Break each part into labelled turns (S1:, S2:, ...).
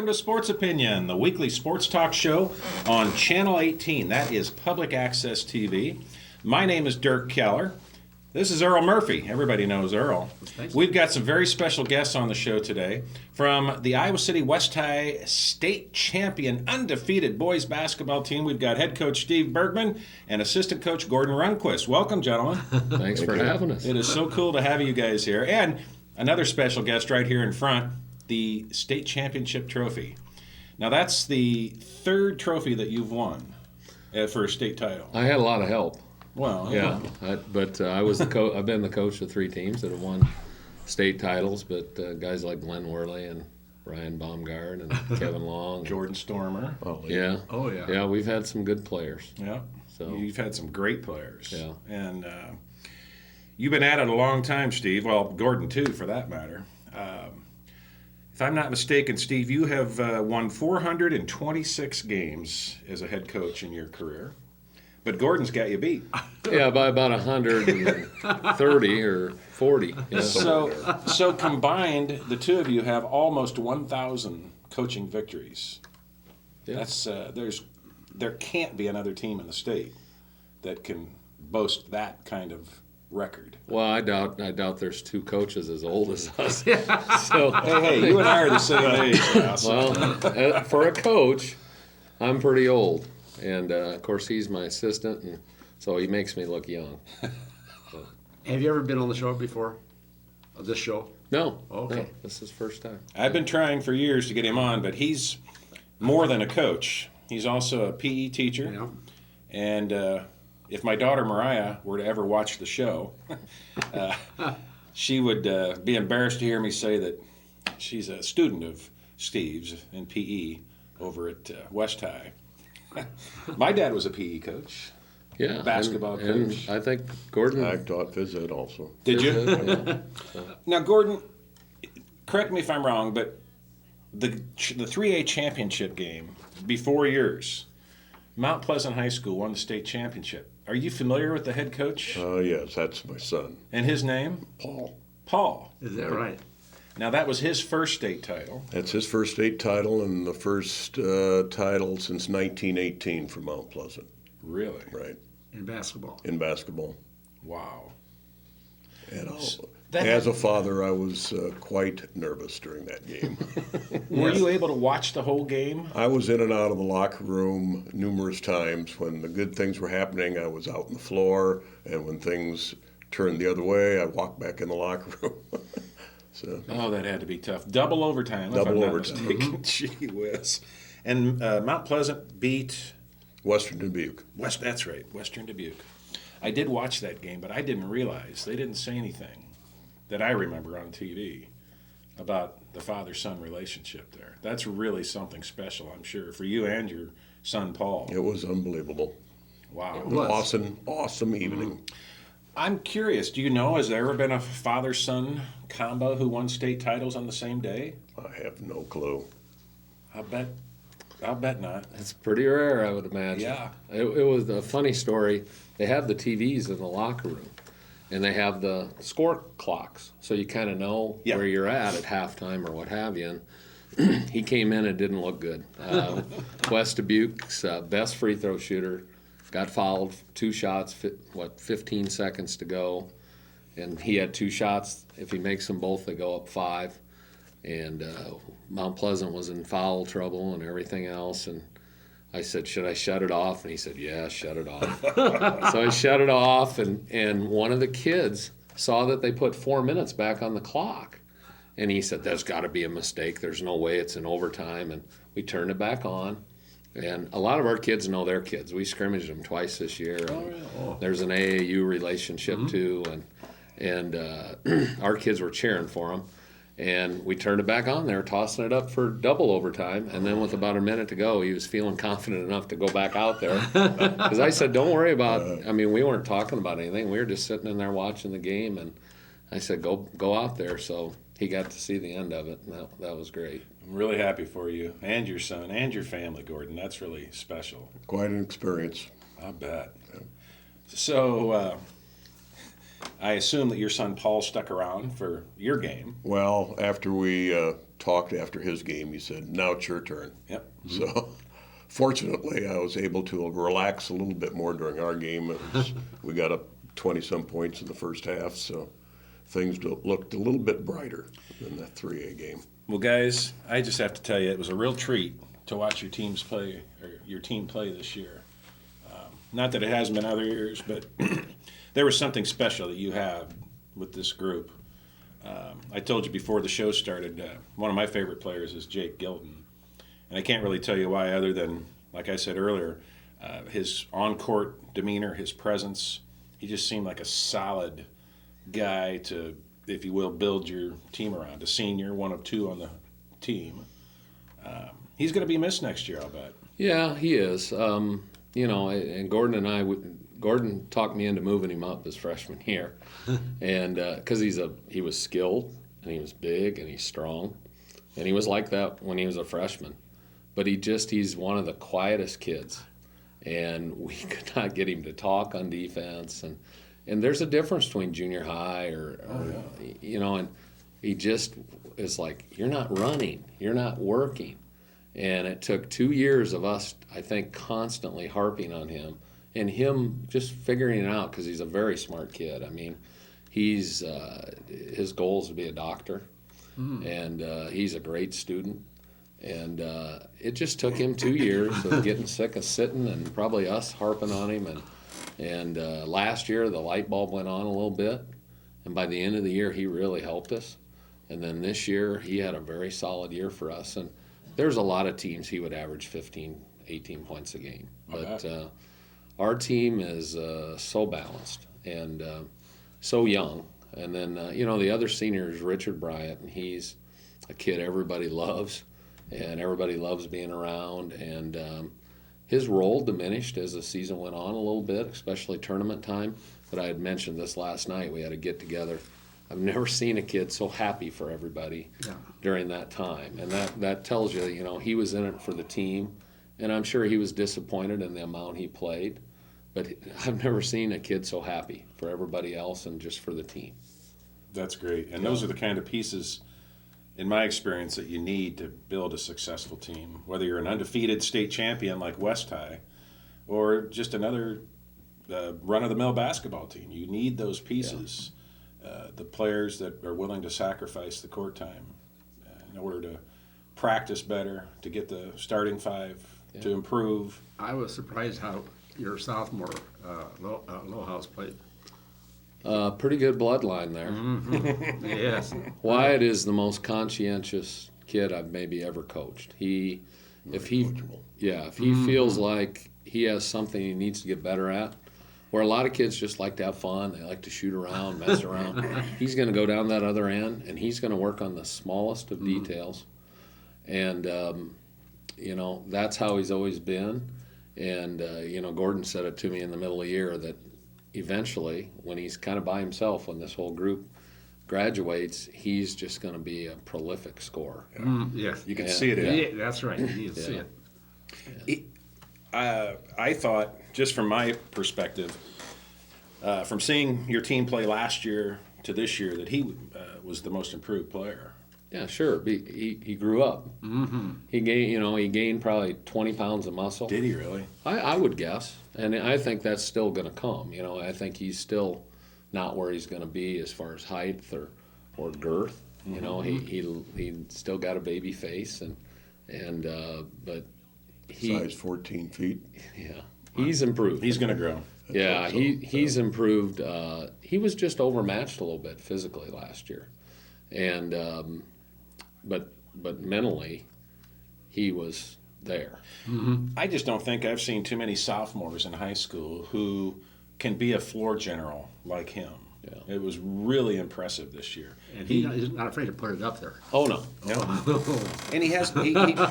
S1: welcome to Sports Opinion, the weekly sports talk show on Channel 18. That is Public Access TV. My name is Dirk Keller. This is Earl Murphy. Everybody knows Earl.
S2: Thanks.
S1: We've got some very special guests on the show today. From the Iowa City West High state champion, undefeated boys basketball team, we've got head coach Steve Bergman and assistant coach Gordon Rundquist. Welcome, gentlemen.
S3: Thanks for having us.
S1: It is so cool to have you guys here. And another special guest right here in front, the state championship trophy. Now, that's the third trophy that you've won for a state title.
S3: I had a lot of help.
S1: Well,
S3: Yeah, but I was the I've been the coach of 3 teams that have won state titles. But guys like Glenn Worley and Ryan Baumgart and Kevin Long,
S1: Jordan Stormer.
S3: yeah,
S2: Oh, yeah.
S3: yeah, we've had some good players.
S1: Yeah.
S3: So
S1: You've had some great players.
S3: Yeah.
S1: And you've been at it a long time, Steve. Well, Gordon, too, for that matter. If I'm not mistaken, Steve, you have won 426 games as a head coach in your career. But Gordon's got you beat.
S3: yeah, by about 130 or 40. Yeah.
S1: So combined, the two of you have almost 1,000 coaching victories.
S3: Yeah.
S1: That's there can't be another team in the state that can boast that kind of record.
S3: Well, I doubt there's 2 coaches as old as us. So
S1: Hey, you and I are the same age now. So.
S3: well, for a coach, I'm pretty old. And, of course, he's my assistant, and so he makes me look young.
S2: Have you ever been on the show before? This show?
S3: No,
S2: Okay.
S3: no, this is first time.
S1: I've been trying for years to get him on, but he's more than a coach. He's also a PE teacher.
S2: Yeah.
S1: And if my daughter Mariah were to ever watch the show, she would be embarrassed to hear me say that she's a student of Steve's in PE over at West High. My dad was a PE coach.
S3: Yeah,
S1: Basketball
S3: and
S1: coach.
S3: I think Gordon.
S4: I taught phys ed also.
S1: Did you?
S3: Yeah.
S1: Now, Gordon, correct me if I'm wrong, but the 3A championship game before yours, Mount Pleasant High School won the state championship. Are you familiar with the head coach
S4: Yes, that's my son,
S1: and his name?
S4: Paul.
S1: Paul.
S2: Is that right?
S1: Now, that was his first state title.
S4: That's his first state title and the first title since 1918 for Mount Pleasant,
S1: Really?
S4: right,
S2: In basketball.
S4: in basketball.
S1: Wow.
S4: And
S1: That-
S4: as a father, I was quite nervous during that game.
S1: Were you able to watch the whole game?
S4: I was in and out of the locker room numerous times. When the good things were happening, I was out on the floor, and when things turned the other way, I walked back in the locker room. So.
S1: Oh, that had to be tough. Double overtime, if
S4: Double
S1: I'm not
S4: overtime.
S1: mistaken. Gee whiz. And Mount Pleasant beat
S4: Western Dubuque.
S1: That's right, Western Dubuque. I did watch that game, but I didn't realize they didn't say anything that I remember on TV about the father-son relationship there. That's really something special, I'm sure, for you and your son Paul.
S4: It was unbelievable.
S1: Wow.
S2: It was.
S4: Awesome evening.
S1: I'm curious, do you know, has there ever been a father-son combo who won state titles on the same day?
S4: I have no clue.
S1: I'll bet not.
S3: It's pretty rare, I would imagine.
S1: Yeah.
S3: It was a funny story. They have the TVs in the locker room, and they have the score clocks, so you kind of know
S1: Yeah.
S3: where you're at halftime or what have you. And he came in and didn't look good. West Dubuque's best free throw shooter got fouled, 2 shots, 15 seconds to go, and he had 2 shots. If he makes them both, they go up 5. And Mount Pleasant was in foul trouble and everything else. And I said, should I shut it off? And he said, yeah, shut it off. So I shut it off, and one of the kids saw that they put 4 minutes back on the clock. And he said, there's got to be a mistake. There's no way it's in overtime. And we turned it back on. And a lot of our kids know their kids. We scrimmaged them twice this year. There's an AAU relationship, too. And our kids were cheering for them. And we turned it back on. They were tossing it up for double overtime. And then with about a minute to go, he was feeling confident enough to go back out there. Because I said, don't worry about, we weren't talking about anything. We were just sitting in there watching the game. And I said, go out there. So he got to see the end of it. And that was great.
S1: I'm really happy for you and your son and your family, Gordon. That's really special.
S4: Quite an experience.
S1: I bet. So I assume that your son Paul stuck around for your game.
S4: Well, after we talked after his game. He said, "Now it's your turn."
S1: Yep.
S4: So, fortunately, I was able to relax a little bit more during our game. We got up 20-some points in the first half, so things looked a little bit brighter than the 3A game.
S1: Well, guys, I just have to tell you, it was a real treat to watch your team play this year. Not that it hasn't been other years, but there was something special that you have with this group. I told you before the show started, one of my favorite players is Jake Gilton. And I can't really tell you why other than, like I said earlier, his on-court demeanor, his presence. He just seemed like a solid guy to, if you will, build your team around. A senior, one of two on the team. He's going to be missed next year, I'll bet.
S3: Yeah, he is. You know, and Gordon and I, Gordon talked me into moving him up his freshman year, and because he was skilled and he was big and he's strong, and he was like that when he was a freshman, but he's one of the quietest kids, and we could not get him to talk on defense, and there's a difference between junior high or you know, and he just is like, you're not running, you're not working. And it took 2 years of us, I think, constantly harping on him and him just figuring it out because he's a very smart kid. I mean, his goal is to be a doctor, and he's a great student. And it just took him 2 years of getting sick of sitting and probably us harping on him. And last year, the light bulb went on a little bit. And by the end of the year, he really helped us. And then this year, he had a very solid year for us. And there's a lot of teams he would average 15, 18 points a game. But our team is so balanced and so young. And then, you know, the other senior is Richard Bryant, and he's a kid everybody loves, and everybody loves being around. And his role diminished as the season went on a little bit, especially tournament time. But I had mentioned this last night. We had a get-together. I've never seen a kid so happy for everybody during that time. And that tells you, you know, he was in it for the team. And I'm sure he was disappointed in the amount he played. But I've never seen a kid so happy for everybody else and just for the team.
S1: That's great. And those are the kind of pieces, in my experience, that you need to build a successful team. Whether you're an undefeated state champion like West High or just another run-of-the-mill basketball team. You need those pieces. Yeah. The players that are willing to sacrifice the court time in order to practice better, to get the starting five, to improve.
S2: I was surprised how your sophomore Lowhouse played.
S3: Pretty good bloodline there.
S2: Mm-hmm. Yes.
S3: Wyatt is the most conscientious kid I've maybe ever coached. If he feels like he has something he needs to get better at, where a lot of kids just like to have fun, they like to shoot around, mess around. He's going to go down that other end, and he's going to work on the smallest of details. And, you know, that's how he's always been. And, you know, Gordon said it to me in the middle of the year that eventually, when he's kind of by himself, when this whole group graduates, he's just going to be a prolific scorer.
S2: Yes.
S1: You can see it.
S2: Yeah, that's right. You can see it.
S1: I thought, just from my perspective, from seeing your team play last year to this year, that he was the most improved player.
S3: Yeah, sure. He grew up. Mm-hmm. He gained probably 20 pounds of muscle.
S1: Did he really?
S3: I would guess, and I think that's still going to come. You know, I think he's still not where he's going to be as far as height or girth. Mm-hmm. You know, he still got a baby face, but
S4: size 14 feet.
S3: Yeah, he's improved.
S1: He's going to grow.
S3: Yeah, he's improved. He was just overmatched a little bit physically last year, and but mentally, he was there.
S2: Mm-hmm.
S1: I just don't think I've seen too many sophomores in high school who can be a floor general like him. Yeah. It was really impressive this year.
S2: And he's not afraid to put it up there.
S3: Oh, no.
S1: And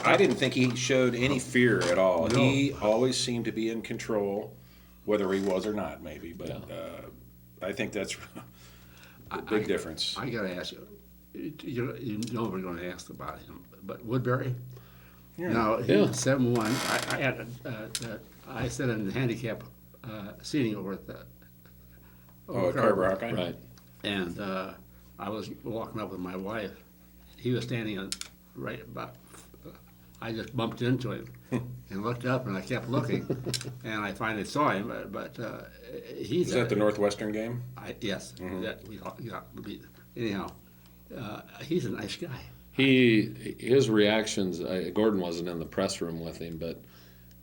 S1: I didn't think he showed any fear at all. No. He always seemed to be in control, whether he was or not, maybe. But I think that's a big difference.
S2: I got to ask you, you know we're going to ask about him, but Woodbury?
S1: Yeah.
S2: Now, he was 7'1". I sat in the handicap seating over at the
S1: Carver Hawkeye.
S3: Right.
S2: And I was walking up with my wife. He was standing right about. I just bumped into him and looked up, and I kept looking, and I finally saw him. But he's
S1: Is that the Northwestern game?
S2: yes. That anyhow, he's a nice guy.
S3: His reactions. Gordon wasn't in the press room with him, but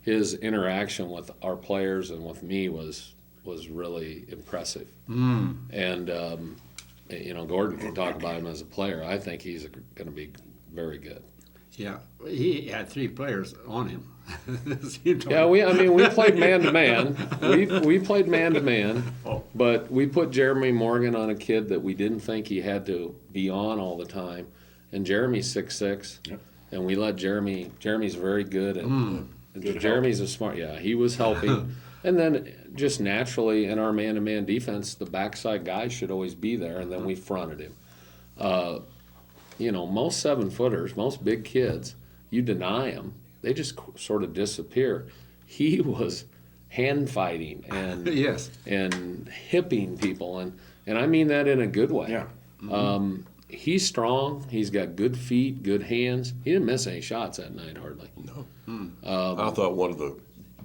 S3: his interaction with our players and with me was really impressive. And Gordon can talk about him as a player. I think he's going to be very good.
S2: Yeah, he had 3 players on him.
S3: Yeah, we played man to man. We played man to man, but we put Jeremy Morgan on a kid that we didn't think he had to be on all the time, and Jeremy's 6'6", and we let Jeremy. Jeremy's very good, and Jeremy's a smart. Yeah, he was helping, and then just naturally in our man-to-man defense, the backside guy should always be there, and then we fronted him. Most 7-footers, most big kids, you deny them, they just sort of disappear. He was hand fighting and
S2: Yes.
S3: and hipping people, and I mean that in a good way.
S1: Yeah.
S3: He's strong. He's got good feet, good hands. He didn't miss any shots that night, hardly.
S4: No. I thought one of the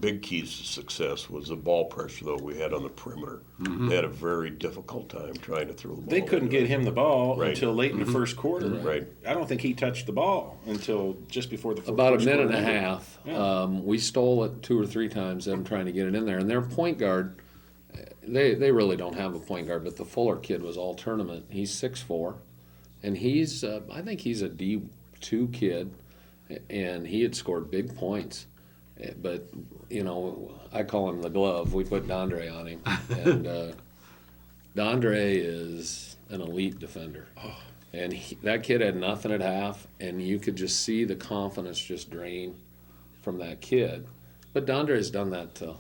S4: big keys to success was the ball pressure, though, we had on the perimeter. They had a very difficult time trying to throw the ball.
S1: They couldn't get him the ball
S4: Right.
S1: until late in the first quarter.
S4: Right.
S1: I don't think he touched the ball until just before the
S3: About a
S1: first
S3: minute and
S1: quarter
S3: a
S1: ended.
S3: half.
S1: Yeah.
S3: We stole it 2 or 3 times, them trying to get it in there. And their point guard, they really don't have a point guard, but the Fuller kid was all tournament. He's 6'4", and he's I think he's a D2 kid, and he had scored big points. But, I call him the glove. We put Dondre on him. And Dondre is an elite defender. And that kid had nothing at half, and you could just see the confidence just drain from that kid. But Dondre's done that too.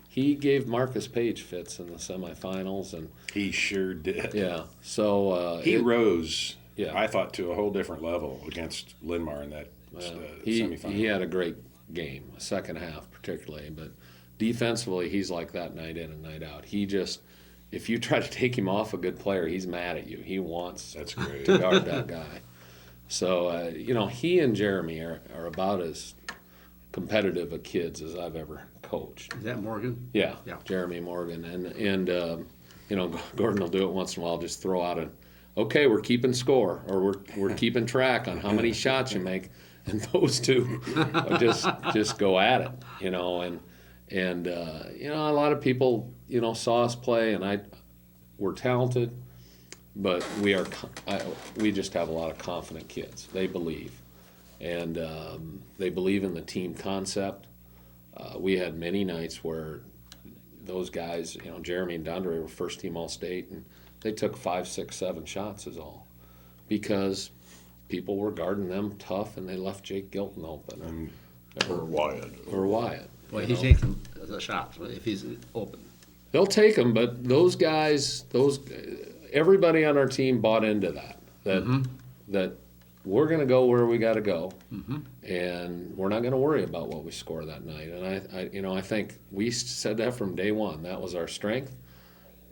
S3: He gave Marcus Page fits in the semifinals, and
S1: He sure did.
S3: yeah. So
S1: He rose,
S3: Yeah.
S1: I thought, to a whole different level against Linmar in that semifinal.
S3: he had a great game, second half particularly, but defensively he's like that night in and night out. He just, if you try to take him off a good player, he's mad at you. He wants
S1: That's great.
S3: to guard that guy. So he and Jeremy are about as competitive a kids as I've ever coached.
S2: Is that Morgan?
S3: Yeah,
S2: Yeah.
S3: Jeremy Morgan, and Gordon will do it once in a while. Just throw out okay, we're keeping score, or we're keeping track on how many shots you make, and those two just go at it, and a lot of people saw us play, and we're talented, but we just have a lot of confident kids. They believe, and they believe in the team concept. We had many nights where those guys, Jeremy and Dondre were first team All-State, and they took 5, 6, 7 shots is all, because people were guarding them tough, and they left Jake Gilton open
S4: Or Wyatt.
S3: or Wyatt.
S2: Well, he takes the shots if he's open.
S3: They'll take them, but those guys, everybody on our team bought into that we're going to go where we got to go, and we're not going to worry about what we score that night. And I think we said that from day one. That was our strength,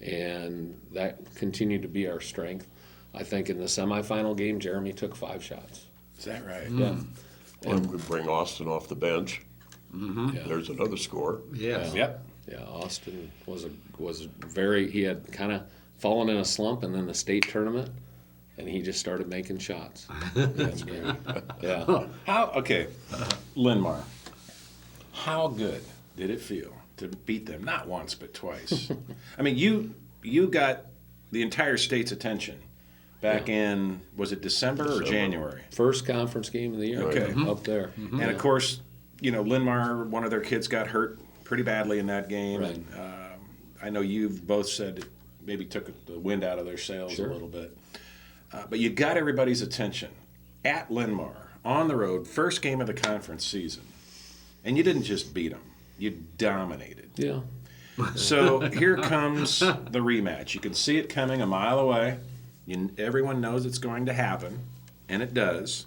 S3: and that continued to be our strength. I think in the semifinal game, Jeremy took 5 shots.
S1: Is that right?
S3: Yeah.
S4: And we bring Austin off the bench.
S3: Yeah.
S4: There's another score.
S2: Yes.
S1: Yep.
S3: Yeah, Austin was very. He had kind of fallen in a slump, and then the state tournament, and he just started making shots.
S1: That's great.
S3: Yeah.
S1: Linmar, how good did it feel to beat them? Not once, but twice. You got the entire state's attention back in, was it December or January?
S3: First conference game of the year.
S1: Okay.
S3: Up there.
S1: And of course, Linmar, one of their kids got hurt pretty badly in that game.
S3: Right.
S1: And I know you've both said it maybe took the wind out of their sails
S3: Sure.
S1: a little bit. But you got everybody's attention at Linmar, on the road, first game of the conference season. And you didn't just beat them, you dominated.
S3: Yeah.
S1: So here comes the rematch. You can see it coming a mile away. Everyone knows it's going to happen, and it does.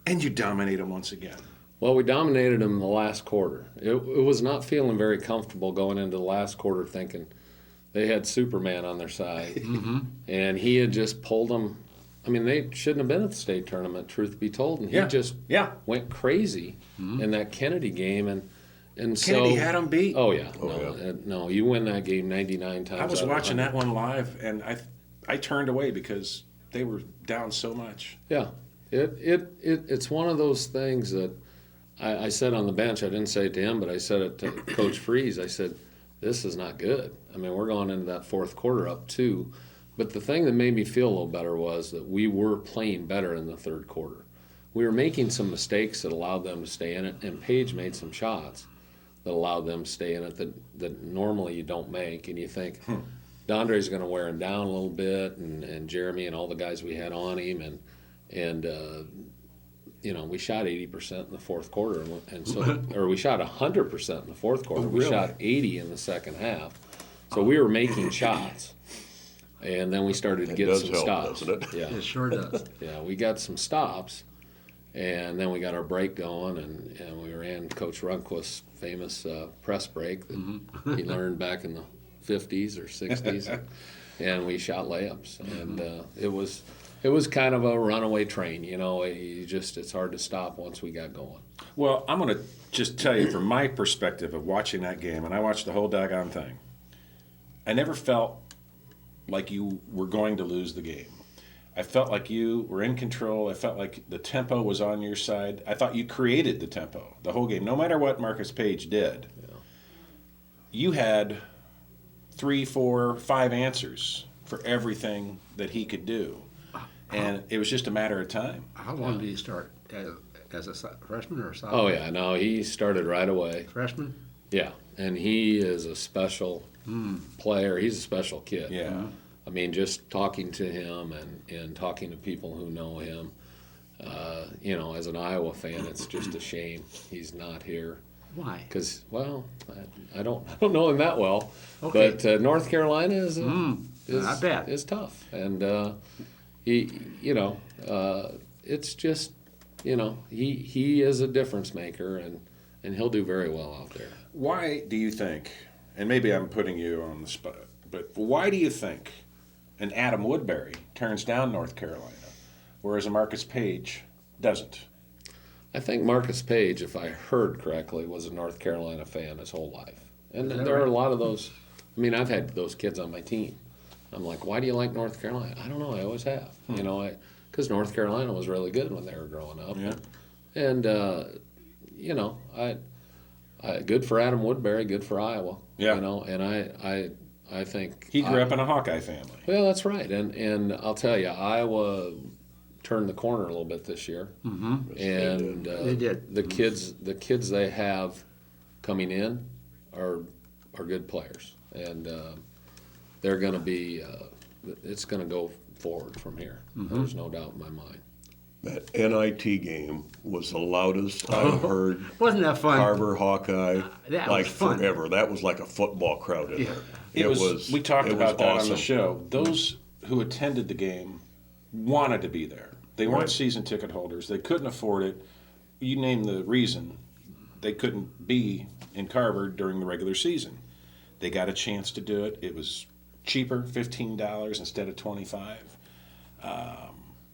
S1: And you dominate them once again.
S3: Well, we dominated them in the last quarter. It was not feeling very comfortable going into the last quarter, thinking they had Superman on their side, and he had just pulled them I mean, they shouldn't have been at the state tournament, truth be told, and he
S1: Yeah.
S3: just
S1: Yeah.
S3: went crazy in that Kennedy game, and
S1: Kennedy
S3: so
S1: had him beat.
S3: Oh yeah,
S4: yeah.
S3: no, you win that game 99 times.
S1: I was
S3: out of
S1: watching
S3: 100.
S1: that one live, and I turned away because they were down so much.
S3: Yeah, it's one of those things that I said on the bench. I didn't say it to him, but I said it to Coach Freeze. I said, "This is not good." I mean, we're going into that fourth quarter up 2. But the thing that made me feel a little better was that we were playing better in the third quarter. We were making some mistakes that allowed them to stay in it, and Paige made some shots that allowed them to stay in it that normally you don't make. And you think, Dondre's going to wear him down a little bit, and Jeremy and all the guys we had on him, and we shot 80% in the fourth quarter, and so or we shot 100% in the fourth quarter.
S1: Oh,
S3: We
S1: really?
S3: shot 80 in the second half, so we were making shots. And then we started to
S4: It
S3: get
S4: does
S3: some
S4: help,
S3: stops.
S4: doesn't it?
S3: Yeah,
S2: It sure does.
S3: yeah, we got some stops, and then we got our break going, and we ran Coach Rundquist's famous press break that he learned back in the 50s or 60s, and we shot layups, and it was kind of a runaway train. It's hard to stop once we got going.
S1: Well, I'm going to just tell you from my perspective of watching that game, and I watched the whole daggone thing. I never felt like you were going to lose the game. I felt like you were in control. I felt like the tempo was on your side. I thought you created the tempo the whole game. No matter what Marcus Page did, you had 3, 4, 5 answers for everything that he could do. And it was just a matter of time.
S2: How long did he start? As a freshman or a sophomore?
S3: Oh yeah, no, he started right away.
S2: Freshman?
S3: Yeah, and he is a special player. He's a special kid.
S1: Yeah.
S3: I mean, just talking to him and talking to people who know him, as an Iowa fan, it's just a shame he's not here.
S2: Why?
S3: Because, well, I don't know him that well,
S2: Okay.
S3: but North Carolina is
S2: not bad.
S3: is tough, and it's just he is a difference maker, and he'll do very well out there.
S1: Why do you think, and maybe I'm putting you on the spot, but why do you think an Adam Woodbury turns down North Carolina, whereas a Marcus Page doesn't?
S3: I think Marcus Page, if I heard correctly, was a North Carolina fan his whole life. And
S2: Is that
S3: there are a
S2: right?
S3: lot of those. I mean, I've had those kids on my team. I'm like, why do you like North Carolina? I don't know. I always have. Because North Carolina was really good when they were growing up.
S1: Yeah.
S3: And, good for Adam Woodbury, good for Iowa.
S1: Yeah.
S3: And I think.
S1: He grew up in a Hawkeye family.
S3: Well, that's right. And I'll tell you, Iowa turned the corner a little bit this year.
S2: Mm-hmm.
S3: And
S2: They did.
S3: the kids they have coming in are good players, and they're going to be. It's going to go forward from here. There's no doubt in my mind.
S4: That NIT game was the loudest I've heard.
S2: Wasn't that fun?
S4: Carver Hawkeye,
S2: That
S4: like
S2: was fun.
S4: forever. That was like a football crowd in there.
S1: It was. We talked
S4: it
S1: about
S4: was
S1: that on
S4: awesome.
S1: the show. Those who attended the game wanted to be there. They weren't
S4: Right.
S1: season ticket holders. They couldn't afford it. You name the reason. They couldn't be in Carver during the regular season. They got a chance to do it. It was cheaper, $15 instead of $25.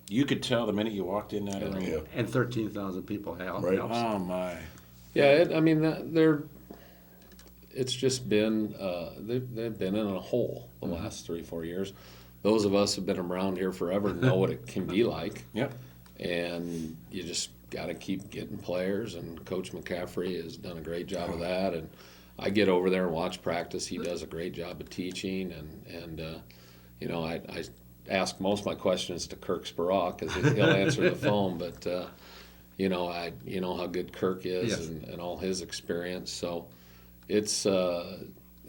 S1: You could tell the minute you walked in that arena.
S4: Yeah.
S2: And 13,000 people helped.
S4: Right.
S1: Oh my!
S3: Yeah, it's just been they've been in a hole the last 3-4 years. Those of us who've been around here forever know what it can be like.
S1: Yep.
S3: And you just got to keep getting players, and Coach McCaffrey has done a great job of that. And I get over there and watch practice. He does a great job of teaching, and I ask most of my questions to Kirk Sparrow because he'll answer the phone. But I know how good Kirk is,
S2: Yes.
S3: and all his experience. So it's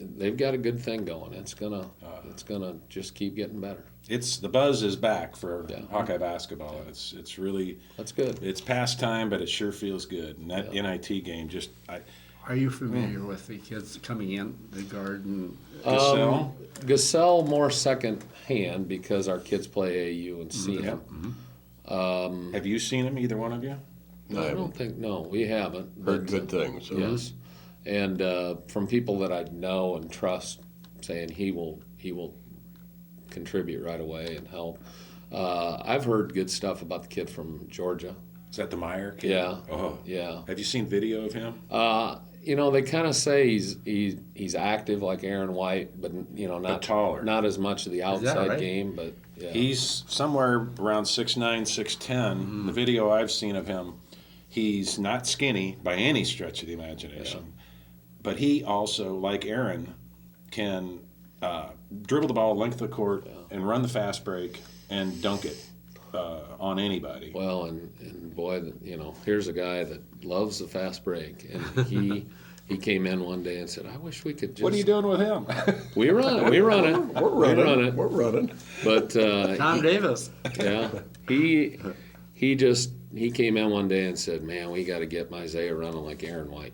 S3: they've got a good thing going. It's gonna just keep getting better.
S1: The buzz is back for
S3: Yeah.
S1: Hawkeye basketball. It's really
S3: That's good.
S1: it's past time, but it sure feels good. And that NIT game
S2: Are you familiar with the kids coming in, the garden?
S1: Gasell?
S3: Gasell more second hand because our kids play AU and see
S1: Yep.
S3: him.
S1: Have you seen him, either one of you?
S3: No, I don't think we haven't.
S4: Heard
S3: but,
S4: good things. So.
S3: Yes, and from people that I know and trust, saying he will contribute right away and help. I've heard good stuff about the kid from Georgia.
S1: Is that the Meyer kid?
S3: Yeah.
S1: Oh,
S3: Yeah.
S1: Have you seen video of him?
S3: They kind of say he's active like Aaron White, but not
S1: But taller.
S3: not as much of the outside
S2: right?
S3: game. But yeah,
S1: He's somewhere around 6'9", 6'10". The video I've seen of him, he's not skinny by any stretch of the imagination. But he also, like Aaron, can dribble the ball length of the court and run the fast break and dunk it on anybody.
S3: well, and boy, here's a guy that loves the fast break, and he came in one day and said, "I wish we could just."
S1: What are you doing with him?
S3: We run it. We run it.
S4: We're running.
S3: But
S2: Tom Davis.
S3: yeah, he came in one day and said, "Man, we got to get Isaiah running like Aaron White."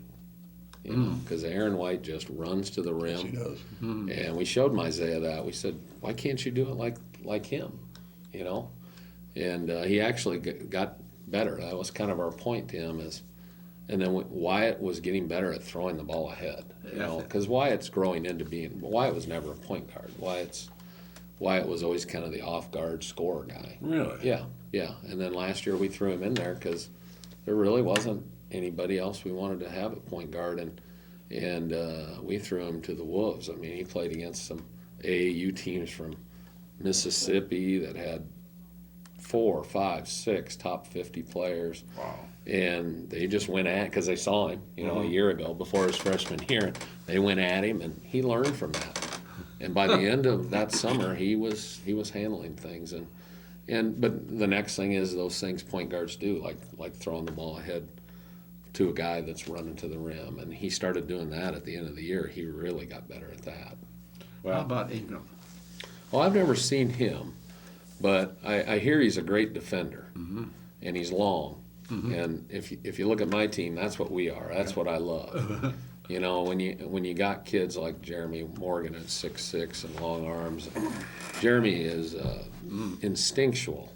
S3: Because Aaron White just runs to the rim.
S4: Yes, he does.
S3: And we showed Isaiah that. We said, "Why can't you do it like him?" And he actually got better. That was kind of our point to him. And then Wyatt was getting better at throwing the ball ahead. Because Wyatt's growing into being. Wyatt was never a point guard. Wyatt was always kind of the off guard scorer guy.
S1: Really?
S3: Yeah. And then last year we threw him in there because there really wasn't anybody else we wanted to have at point guard, and we threw him to the wolves. I mean, he played against some AAU teams from Mississippi that had 4, 5, 6 top 50 players.
S1: Wow.
S3: And they just went at, because they saw him, a year ago before his freshman year. They went at him, and he learned from that. And by the end of that summer, he was handling things. But the next thing is those things point guards do, like throwing the ball ahead to a guy that's running to the rim. And he started doing that at the end of the year. He really got better at that.
S2: How about Ingram?
S3: Well, I've never seen him, but I hear he's a great defender, and he's long. And if you look at my team, that's what we are. That's what I love. When you got kids like Jeremy Morgan at 6'6" and long arms, Jeremy is instinctual.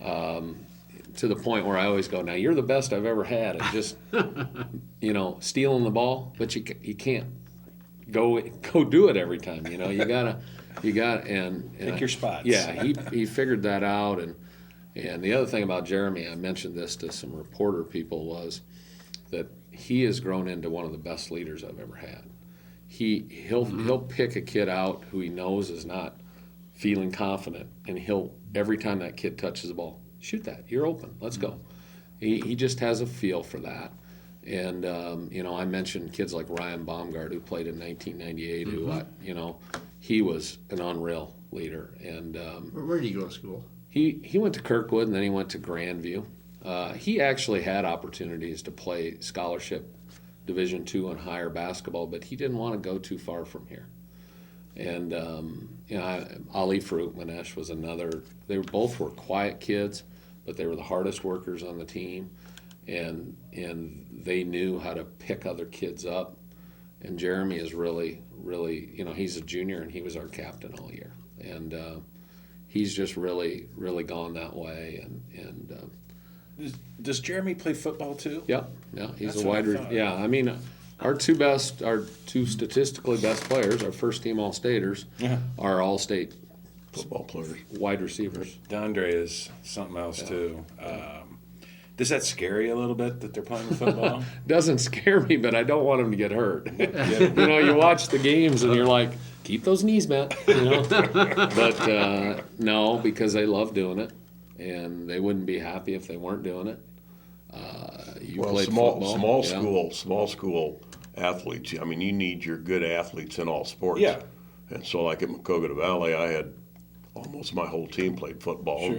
S3: To the point where I always go, now you're the best I've ever had at just, stealing the ball, but you can't go do it every time. You gotta
S1: Pick your spots.
S3: Yeah, he figured that out, and the other thing about Jeremy, I mentioned this to some reporter people, was that he has grown into one of the best leaders I've ever had. He'll pick a kid out who he knows is not feeling confident, and he'll, every time that kid touches the ball, shoot that. You're open. Let's go. He just has a feel for that. And, I mentioned kids like Ryan Baumgart, who played in 1998, who, he was an unreal leader. And
S2: Where did he go to school?
S3: he went to Kirkwood, and then he went to Grandview. He actually had opportunities to play scholarship Division II and higher basketball, but he didn't want to go too far from here. And Ali Farouk was another. They both were quiet kids, but they were the hardest workers on the team, and they knew how to pick other kids up. And Jeremy is really, he's a junior, and he was our captain all year, and he's just really, really gone that way. And
S1: Does Jeremy play football too?
S3: yeah, he's
S1: That's
S3: a
S1: what I
S3: wide.
S1: thought.
S3: Yeah, I mean, our two statistically best players, our first team All-Staters, are All-State
S4: Football players.
S3: wide receivers.
S1: Dondre is something else too. Does that scare you a little bit that they're playing football?
S3: Doesn't scare me, but I don't want him to get hurt. You watch the games and you're like, keep those knees bent. But no, because they love doing it, and they wouldn't be happy if they weren't doing it. You played football.
S4: Small school athletes. I mean, you need your good athletes in all sports.
S1: Yeah.
S4: And so, like at Macogata Valley, I had almost my whole team played football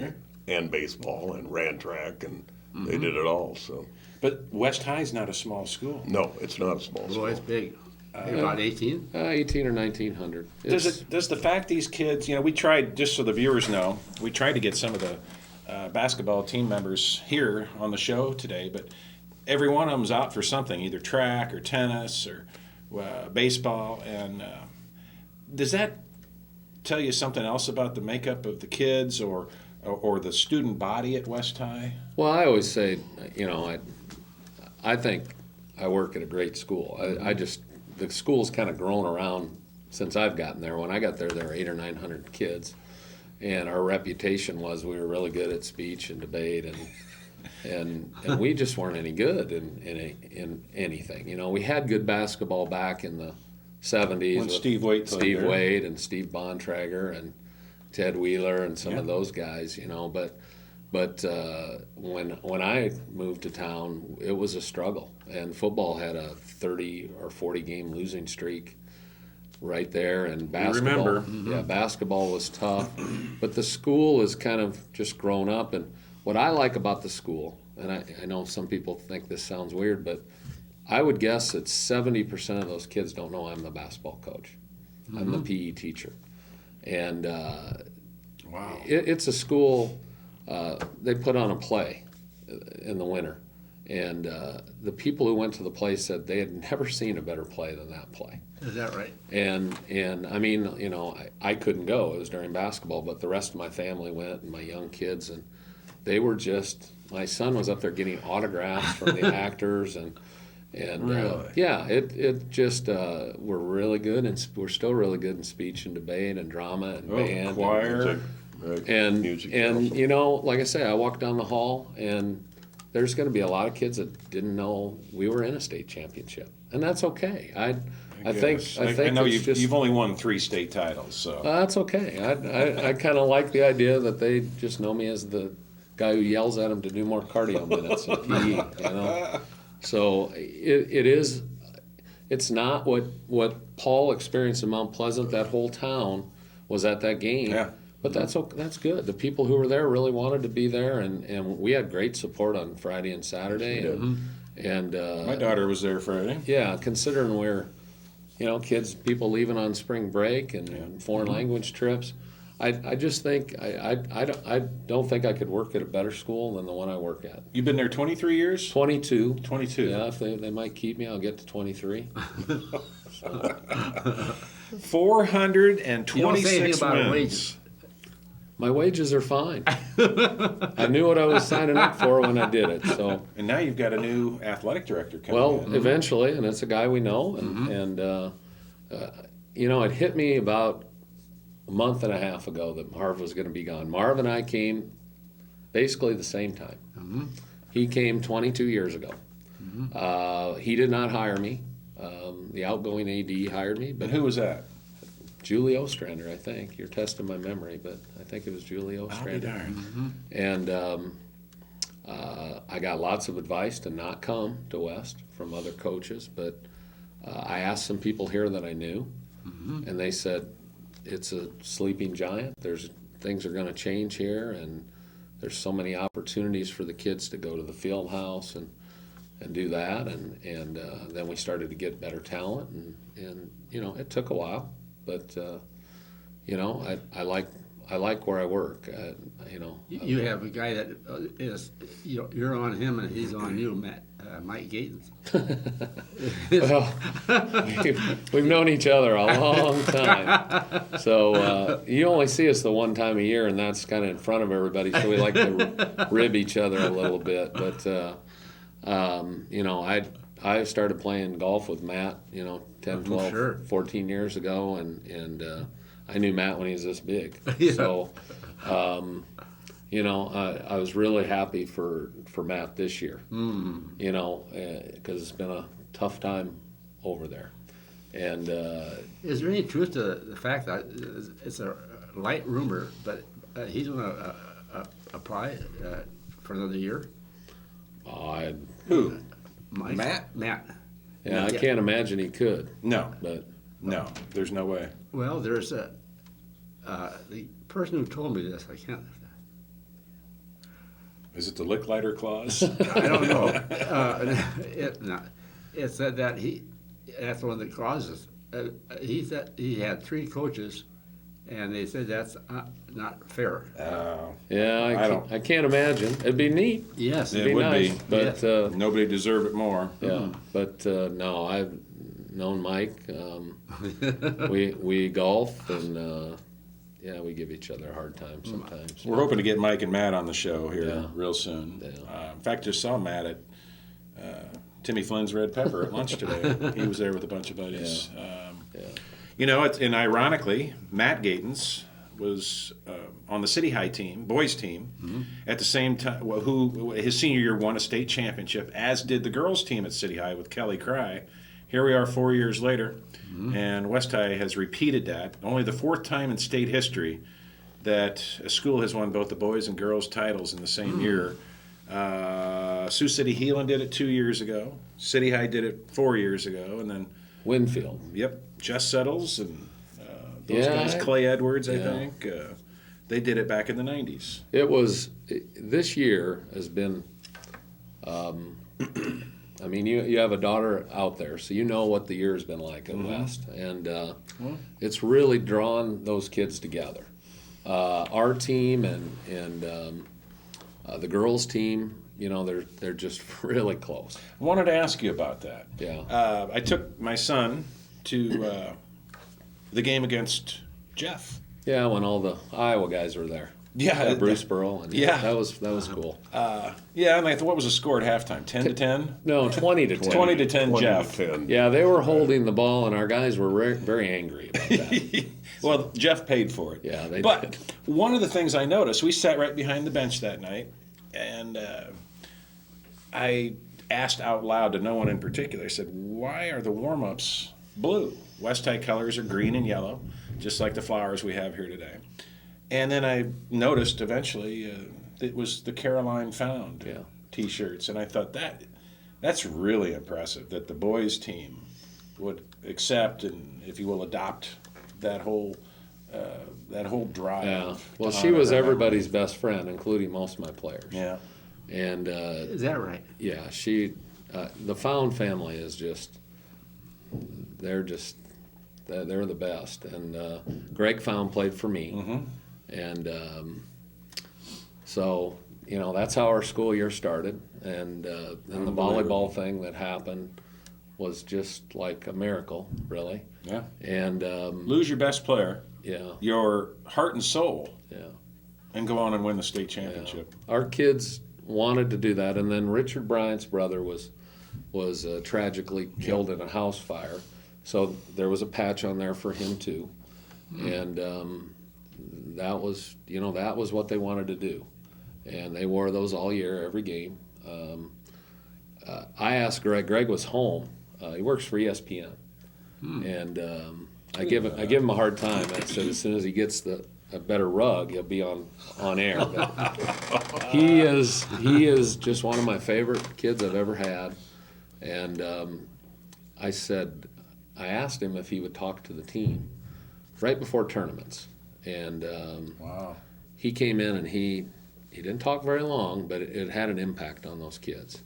S4: and baseball and ran track, and they did it all. So.
S1: But West High's not a small school.
S4: No, it's not a small school.
S2: Boy, it's big. About 18?
S3: 18 or 1900.
S1: Does the fact these kids, we tried, just so the viewers know, we tried to get some of the basketball team members here on the show today, but every one of them's out for something, either track or tennis or baseball. And does that tell you something else about the makeup of the kids or the student body at West High?
S3: Well, I always say, I think I work at a great school. The school's kind of grown around since I've gotten there. When I got there were 800 or 900 kids, and our reputation was we were really good at speech and debate, and we just weren't any good in anything. You know, we had good basketball back in the 70s
S1: When
S3: with
S1: Steve Waite played
S3: Steve
S1: there.
S3: Wade and Steve Bontrager and Ted Wheeler and some
S1: Yeah.
S3: of those guys, you know, but when I moved to town, it was a struggle, and football had a 30 or 40 game losing streak right there, and basketball.
S1: remember.
S3: Yeah, basketball was tough, but the school has kind of just grown up. And what I like about the school, and I know some people think this sounds weird, but I would guess that 70% of those kids don't know I'm the basketball coach. I'm the PE teacher, and
S1: Wow.
S3: it's a school. They put on a play in the winter, and the people who went to the play said they had never seen a better play than that play.
S2: Is that right?
S3: And I mean, you know, I couldn't go. It was during basketball, but the rest of my family went, and my young kids, and they were just. My son was up there getting autographs from the actors, and
S1: Really?
S3: yeah, it just we're really good, and we're still really good in speech and debate and drama and band.
S1: choir.
S4: Music, right?
S3: And
S4: Music
S3: and
S4: also.
S3: you know, like I say, I walked down the hall, and there's going to be a lot of kids that didn't know we were in a state championship, and that's okay. I think
S1: I know
S3: it's just,
S1: you've only won 3 state titles, so
S3: that's okay. I kind of like the idea that they just know me as the guy who yells at them to do more cardio minutes in PE. You know, so it's not what Paul experienced in Mount Pleasant. That whole town was at that game.
S1: Yeah.
S3: But that's good. The people who were there really wanted to be there, and we had great support on Friday and Saturday. And
S1: my daughter was there Friday.
S3: yeah, considering we're, you know, people leaving on spring break and foreign language trips, I just think I don't think I could work at a better school than the one I work at.
S1: You've been there 23 years?
S3: 22.
S1: 22.
S3: Yeah, if they might keep me, I'll get to 23.
S1: 426
S2: You don't say anything about
S1: wins.
S2: wages.
S3: My wages are fine. I knew what I was signing up for when I did it. So,
S1: And now you've got a new athletic director coming
S3: well,
S1: in.
S3: eventually, and it's a guy we know, and you know, it hit me about a month and a half ago that Marv was going to be gone. Marv and I came basically the same time. He came 22 years ago. He did not hire me. The outgoing AD hired me, but
S1: And who was that?
S3: Julie Ostrander, I think. You're testing my memory, but I think it was Julie
S1: I'll be
S3: Ostrander.
S1: darned.
S3: And I got lots of advice to not come to West from other coaches, but I asked some people here that I knew, and they said, it's a sleeping giant. Things are going to change here, and there's so many opportunities for the kids to go to the field house and do that, and then we started to get better talent, and you know, it took a while, but you know, I like where I work. You know,
S2: You have a guy that is, you know, you're on him and he's on you, Mike Gatens.
S3: well, we've known each other a long time, so you only see us the one time a year, and that's kind of in front of everybody, so we like to rib each other a little bit, but you know, I started playing golf with Matt, you know, 10, 12,
S2: Sure.
S3: 14 years ago, and I knew Matt when he was this big.
S2: Yeah.
S3: So, you know, I was really happy for Matt this year, you know, because it's been a tough time over there. And
S2: Is there any truth to the fact that it's a light rumor, but he's going to apply for another year?
S1: Who?
S2: Mike?
S1: Matt?
S2: Matt.
S3: yeah, I can't imagine he could,
S1: No.
S3: but
S1: No. There's no way.
S2: Well, there's the person who told me this. I can't.
S1: Is it the lick lighter clause?
S2: I don't know. It said that that's one of the clauses. He said he had 3 coaches, and they said that's not fair.
S3: yeah, I can't imagine. It'd be neat.
S2: Yes.
S1: It
S3: It'd be
S1: would
S3: nice,
S1: be.
S3: but
S1: Nobody deserved it more.
S3: yeah, but no, I've known Mike. We golf, and yeah, we give each other a hard time sometimes.
S1: We're hoping to get Mike and Matt on the show here
S3: Yeah.
S1: real soon.
S3: Yeah.
S1: In fact, just saw Matt at Timmy Flynn's Red Pepper at lunch today. He was there with a bunch of buddies.
S3: Yeah.
S1: You know, and ironically, Matt Gatens was on the City High team, boys team, at the same time, who his senior year won a state championship, as did the girls team at City High with Kelly Cry. Here we are 4 years later, and West High has repeated that. Only the fourth time in state history that a school has won both the boys and girls titles in the same year. Sioux City Heelan did it 2 years ago. City High did it 4 years ago, and then
S3: Winfield.
S1: Jess Settles and those guys, Clay Edwards, I think, they did it back in the 90s.
S3: This year has been, I mean, you have a daughter out there, so you know what the year has been like at West. And it's really drawn those kids together. Our team and the girls' team, you know, they're just really close.
S1: I wanted to ask you about that.
S3: Yeah.
S1: I took my son to the game against Jeff.
S3: Yeah, when all the Iowa guys were there.
S1: Yeah,
S3: Bruce Burl. And
S1: yeah.
S3: That was cool.
S1: Yeah, and I thought, what was the score at halftime? 10-10?
S3: No, 20-10.
S1: 20-10 Jeff.
S4: 10.
S3: Yeah, they were holding the ball, and our guys were very angry about that.
S1: Well, Jeff paid for it.
S3: Yeah, they
S1: But
S3: did.
S1: one of the things I noticed, we sat right behind the bench that night, and I asked out loud to no one in particular. I said, why are the warm-ups blue? West High colors are green and yellow, just like the flowers we have here today. And then I noticed eventually it was the Caroline Found T-shirts, and I thought that's really impressive that the boys team would accept and, if you will, adopt that whole drive.
S3: Yeah. Well,
S1: to
S3: she
S1: honor
S3: was
S1: her
S3: everybody's best friend, including most of my players.
S1: memory. Yeah.
S3: And
S2: Is that right?
S3: yeah, the Found family is just, they're the best. And Greg Found played for me. And so, you know, that's how our school year started. And then the volleyball thing that happened was just like a miracle, really.
S1: Yeah.
S3: And
S1: Lose your best player,
S3: yeah,
S1: your heart and soul,
S3: yeah.
S1: and go on and win the state championship.
S3: Our kids wanted to do that, and then Richard Bryant's brother was tragically killed in a house fire, so there was a patch on there for him too, and that was what they wanted to do, and they wore those all year, every game. I asked Greg. Greg was home. He works for ESPN, and I give him a hard time. I said as soon as he gets a better rug, he'll be on air. But he is just one of my favorite kids I've ever had. And I asked him if he would talk to the team right before tournaments. And
S1: Wow.
S3: he came in and he didn't talk very long, but it had an impact on those kids.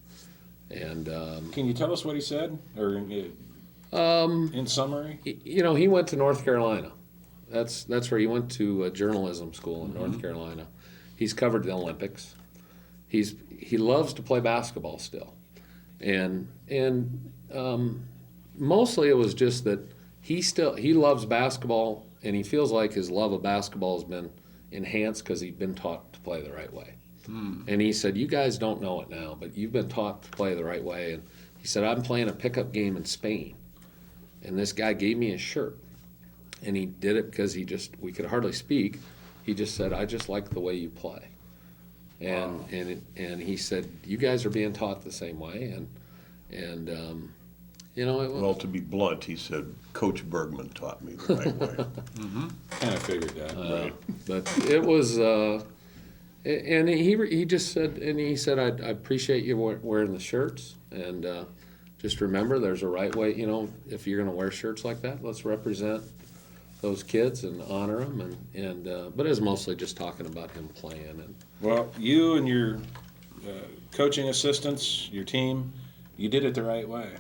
S3: And
S1: Can you tell us what he said, or in summary?
S3: you know, he went to North Carolina. That's where he went to a journalism school in North Carolina. He's covered the Olympics. He loves to play basketball still, and mostly it was just that he loves basketball, and he feels like his love of basketball has been enhanced because he's been taught to play the right way. And he said, you guys don't know it now, but you've been taught to play the right way. And he said, I'm playing a pickup game in Spain, and this guy gave me a shirt. And he did it because we could hardly speak. He just said, I just like the way you play. And
S1: Wow.
S3: and he said, you guys are being taught the same way. And you know, it was,
S4: Well, to be blunt, he said, Coach Bergman taught me the right way.
S1: Kind of figured that.
S4: Right.
S3: but it was, and he just said, and he said, I appreciate you wearing the shirts. And just remember, there's a right way, you know, if you're going to wear shirts like that, let's represent those kids and honor them. But it was mostly just talking about him playing. And
S1: Well, you and your coaching assistants, your team, you did it the right way.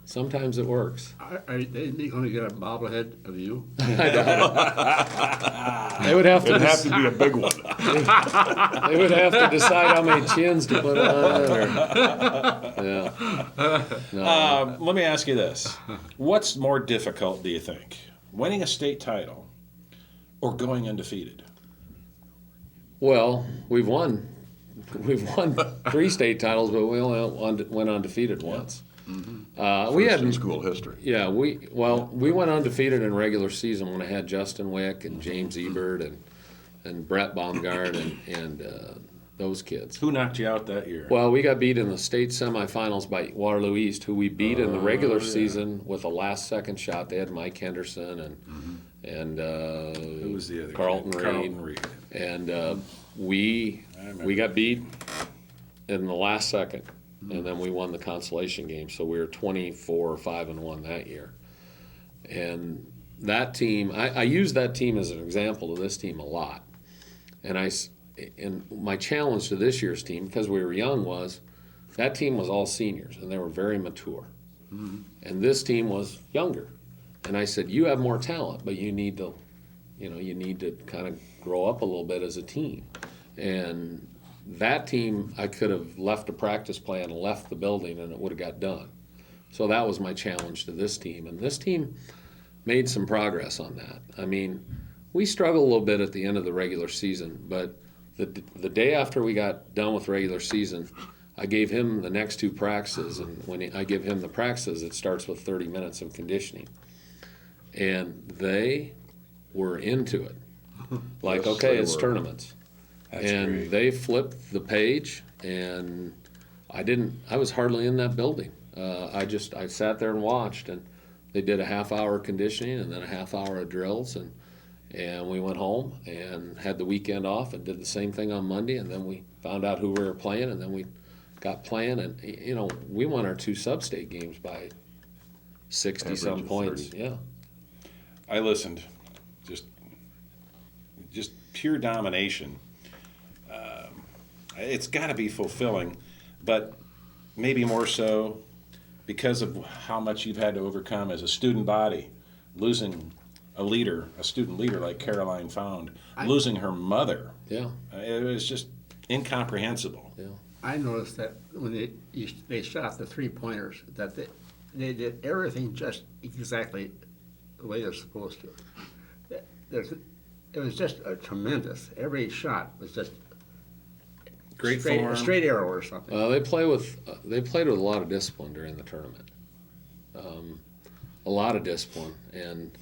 S3: sometimes it works.
S2: Are they going to get a bobblehead of you?
S3: They would have to.
S4: It'd have to be a big one.
S3: They would have to decide how many chins to put on it. Yeah. No.
S1: Let me ask you this. What's more difficult, do you think? Winning a state title or going undefeated?
S3: Well, we've won 3 state titles, but we only went undefeated once. We
S4: First
S3: had
S4: in school history.
S3: Yeah, we went undefeated in regular season when I had Justin Wick and James Ebert, and and Brett Baumgart and those kids.
S1: Who knocked you out that year?
S3: Well, we got beat in the state semifinals by Waterloo East, who we beat in the regular season with a last-second shot. They had Mike Henderson and
S1: Who was the other
S3: Carlton
S1: kid?
S3: Reed.
S1: Carlton Reed.
S3: And we got beat in the last second, and then we won the consolation game. So we were 24-5-1 that year. And that team, I use that team as an example to this team a lot. And my challenge to this year's team, because we were young, was that team was all seniors, and they were very mature. And this team was younger. And I said, you have more talent, but you need to kind of grow up a little bit as a team. And that team, I could have left a practice plan and left the building, and it would have got done. So that was my challenge to this team. And this team made some progress on that. I mean, we struggled a little bit at the end of the regular season, but the day after we got done with regular season, I gave him the next two practices, and when I give him the practices, it starts with 30 minutes of conditioning. And they were into it. Like,
S4: Yes,
S3: okay,
S4: they
S3: it's
S4: were.
S3: tournaments.
S1: That's
S3: And
S1: great.
S3: they flipped the page, and I was hardly in that building. I sat there and watched, and they did a half-hour conditioning and then a half-hour of drills, and we went home and had the weekend off and did the same thing on Monday, and then we found out who we were playing, and then we got playing, and we won our two sub-state games by 60-some
S4: Average of
S3: points.
S4: 30.
S3: Yeah.
S1: I listened. Just pure domination. It's got to be fulfilling, but maybe more so because of how much you've had to overcome as a student body, losing a student leader like Caroline found, losing her mother.
S3: Yeah.
S1: It was just incomprehensible.
S3: Yeah.
S2: I noticed that when they shot the 3-pointers, that they did everything just exactly the way they're supposed to. It was just tremendous. Every shot was just
S1: Great
S2: straight,
S1: form.
S2: a straight arrow or something.
S3: They played with a lot of discipline during the tournament. A lot of discipline, and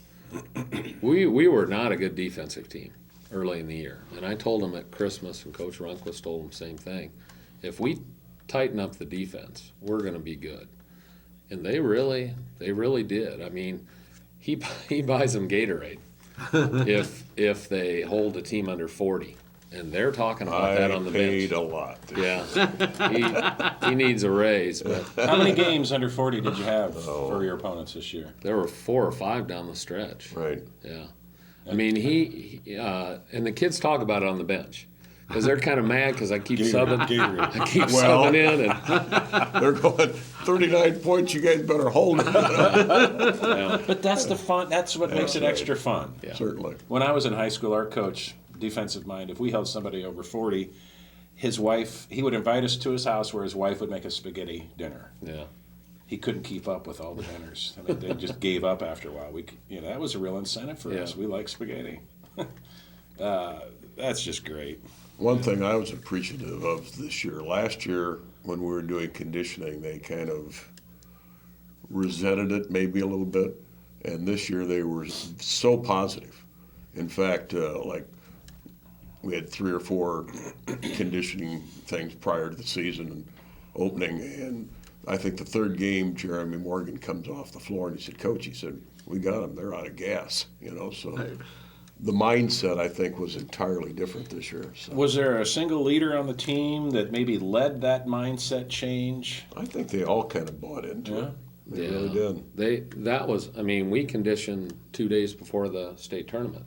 S3: we were not a good defensive team early in the year. And I told them at Christmas, and Coach Rundquist told them the same thing. If we tighten up the defense, we're going to be good. And they really did. I mean, he buys them Gatorade if they hold a team under 40. And they're talking about that on the
S4: paid
S3: bench.
S4: a lot.
S3: Yeah, he needs a raise, but
S1: How many games under 40 did you have for your opponents this year?
S3: there were 4 or 5 down the stretch.
S4: Right.
S3: Yeah, I mean he and the kids talk about it on the bench because they're kind of mad because I keep subbing.
S1: Gatorade.
S3: I keep
S4: Well-
S3: subbing in, and
S4: They're going 39 points. You guys better hold it.
S1: But that's the fun. That's what makes it
S4: right.
S1: extra fun.
S3: Yeah.
S4: Certainly.
S1: When I was in high school, our coach, defensive mind, if we held somebody over 40, his wife, he would invite us to his house where his wife would make a spaghetti dinner.
S3: yeah,
S1: He couldn't keep up with all the dinners. I mean, they just gave up after a while. That was a real incentive for
S3: Yeah.
S1: us. We like spaghetti. That's just great.
S4: One thing I was appreciative of this year, last year when we were doing conditioning, they kind of resented it maybe a little bit. And this year they were so positive. In fact, like we had 3 or 4 conditioning things prior to the season and opening. And I think the third game, Jeremy Morgan comes off the floor and he said, Coach, he said, we got them. They're out of gas, so the mindset, I think, was entirely different this year. So
S1: Was there a single leader on the team that maybe led that mindset change?
S4: I think they all kind of bought into
S1: Yeah.
S4: it. They really did.
S3: I mean, we conditioned 2 days before the state tournament.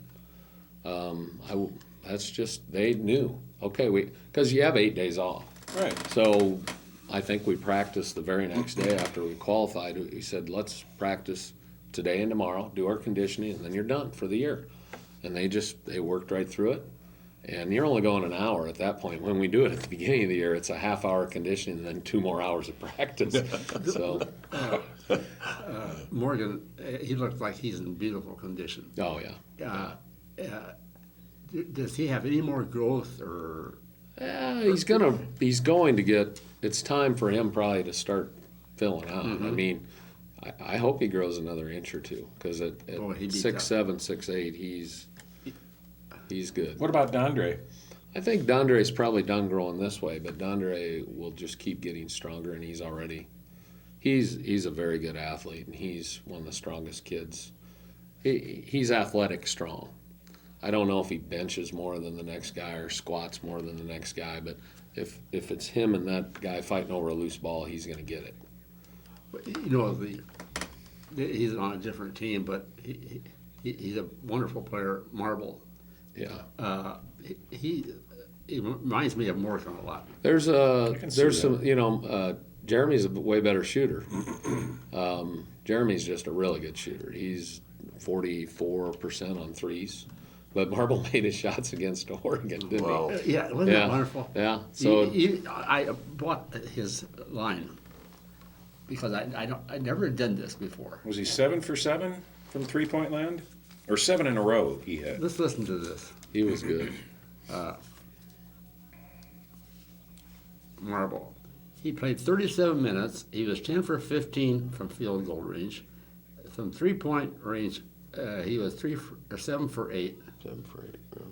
S3: That's just, they knew, okay, because you have 8 days off.
S1: Right.
S3: So I think we practiced the very next day after we qualified. We said, let's practice today and tomorrow, do our conditioning, and then you're done for the year. And they worked right through it. And you're only going an hour at that point. When we do it at the beginning of the year, it's a half-hour conditioning and then 2 more hours of practice. So,
S2: Morgan, he looked like he's in beautiful condition.
S3: oh yeah.
S2: Does he have any more growth or?
S3: He's going to get, it's time for him probably to start filling out. I mean, I hope he grows another inch or two because at
S2: Boy, he'd be
S3: 6'7", 6'8", He's good.
S1: What about Dondre?
S3: I think Dondre's probably done growing this way, but Dondre will just keep getting stronger, and he's a very good athlete, and he's one of the strongest kids. He's athletic strong. I don't know if he benches more than the next guy or squats more than the next guy, but if it's him and that guy fighting over a loose ball, he's going to get it.
S2: But, you know, he's on a different team, but he's a wonderful player, marble.
S3: Yeah.
S2: He reminds me of Morgan a lot.
S3: There's
S1: see
S3: some, Jeremy's a way better shooter. Jeremy's just a really good shooter. He's 44% on threes. But Marble made his shots against Oregon, didn't
S4: Wow.
S2: Yeah, wasn't that wonderful?
S3: Yeah. So
S2: I bought his line because I never done this before.
S1: Was he 7 for 7 from 3-point land? Or 7 in a row he had?
S2: Let's listen to this.
S3: he was good.
S2: Marble. He played 37 minutes. He was 10 for 15 from field goal range. From 3-point range, he was 7 for 8.
S4: 7 for 8. Yeah.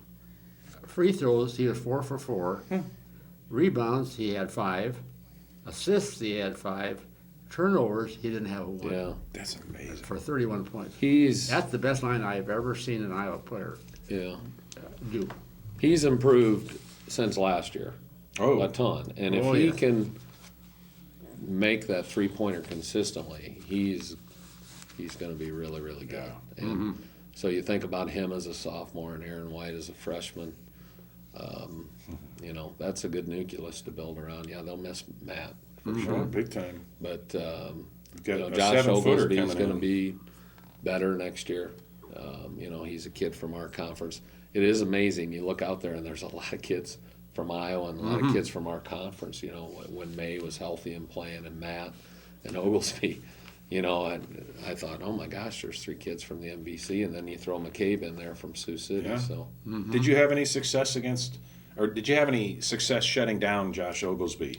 S2: Free throws, he was 4 for 4. Rebounds, he had 5. Assists, he had 5. Turnovers, he didn't have one.
S3: Yeah.
S1: That's amazing.
S2: For 31 points.
S3: He's
S2: That's the best line I've ever seen an Iowa player do.
S3: He's improved since last year.
S1: Oh,
S3: A ton. And if
S2: Oh,
S3: he
S2: yeah.
S3: can make that three-pointer consistently, he's going to be really, really good.
S1: Yeah.
S3: And so you think about him as a sophomore and Aaron White as a freshman. That's a good nucleus to build around. Yeah, they'll miss Matt for
S1: sure, big time.
S3: but
S1: Got a
S3: Josh
S1: 7-footer
S3: Oglesby's
S1: coming
S3: going to
S1: in.
S3: be better next year. He's a kid from our conference. It is amazing. You look out there and there's a lot of kids from Iowa and a lot of kids from our conference. When May was healthy and playing, and Matt and Oglesby. I thought, oh my gosh, there's 3 kids from the MVC, and then you throw McCabe in there from Sioux City.
S1: Yeah.
S3: So
S1: Did you have any success did you have any success shutting down Josh Oglesby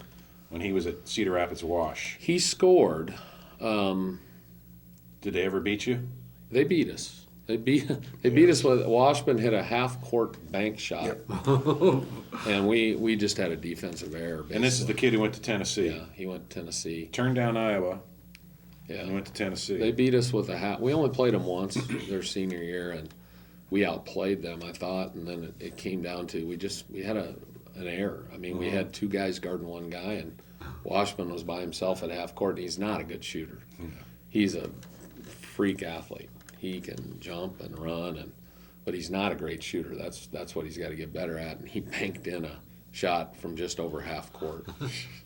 S1: when he was at Cedar Rapids Wash?
S3: he scored.
S1: Did they ever beat you?
S3: They beat us. They beat us with Washburn hit a half-court bank shot, and we just had a defensive error.
S1: And this is the
S3: basically.
S1: kid who went to Tennessee.
S3: Yeah, he went to Tennessee.
S1: Turned down Iowa
S3: Yeah,
S1: and went to Tennessee.
S3: they beat us with a half. We only played them once their senior year, and we outplayed them, I thought. And then it came down to we had an error. I mean, we had 2 guys guarding 1 guy, and Washburn was by himself at half court. And he's not a good shooter. He's a freak athlete. He can jump and run, but he's not a great shooter. That's what he's got to get better at. And he banked in a shot from just over half court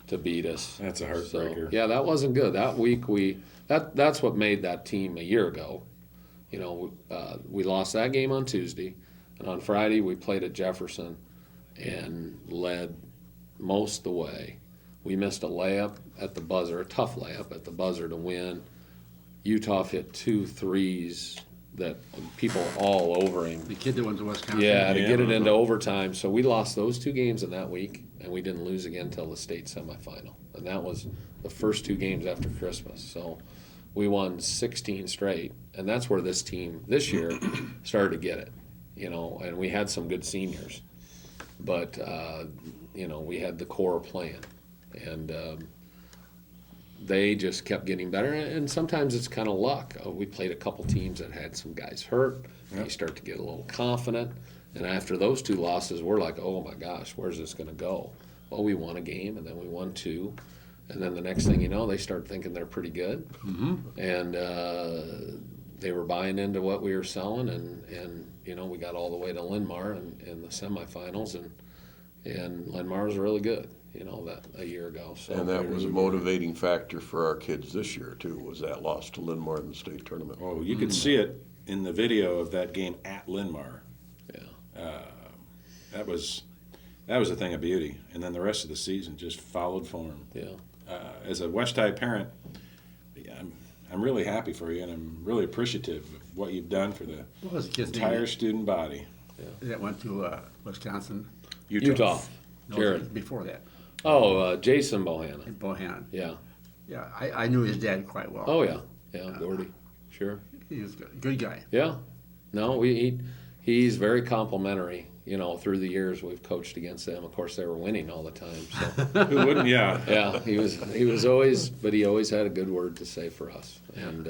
S3: to beat us.
S1: That's a heartbreaker.
S3: So, yeah, that wasn't good. That week that's what made that team a year ago. We lost that game on Tuesday, and on Friday we played at Jefferson and led most of the way. We missed a layup at the buzzer, a tough layup at the buzzer to win. Utah hit 2 threes that people were all over him.
S2: The kid that went to Wisconsin.
S3: Yeah, to
S1: Yeah.
S3: get it into overtime. So we lost those 2 games in that week, and we didn't lose again until the state semifinal. And that was the first 2 games after Christmas. So we won 16 straight, and that's where this team this year started to get it. And we had some good seniors, but we had the core playing, and they just kept getting better. And sometimes it's kind of luck. We played a couple teams that had some guys hurt. And you start to get a little confident. And after those 2 losses, we're like, oh my gosh, where's this going to go? Well, we won a game, and then we won 2. And then the next thing you know, they start thinking they're pretty good. And they were buying into what we were selling. And we got all the way to Linn-Mar in the semifinals. And Linn-Mar was really good. That a year ago. So
S4: And that was a motivating factor for our kids this year, too, was that loss to Linn-Mar in the state tournament.
S1: Oh, you could see it in the video of that game at Linn-Mar.
S3: Yeah.
S1: That was a thing of beauty. And then the rest of the season just followed form.
S3: Yeah.
S1: As a West High parent, I'm really happy for you, and I'm really appreciative of what you've done for the
S2: What was the kid's
S1: entire
S2: name
S1: student body.
S2: that went to Wisconsin?
S3: Utah.
S2: No,
S3: Jared.
S2: before that,
S3: Oh, Jason Bohanna.
S2: in Bohannon.
S3: Yeah.
S2: Yeah, I knew his dad quite well.
S3: Oh, yeah. Yeah, Gordy. Sure.
S2: He was a good guy.
S3: Yeah. No, he's very complimentary. You know, through the years we've coached against them. Of course, they were winning all the time. So
S1: Who wouldn't? Yeah.
S3: yeah, he was always, but he always had a good word to say for us. And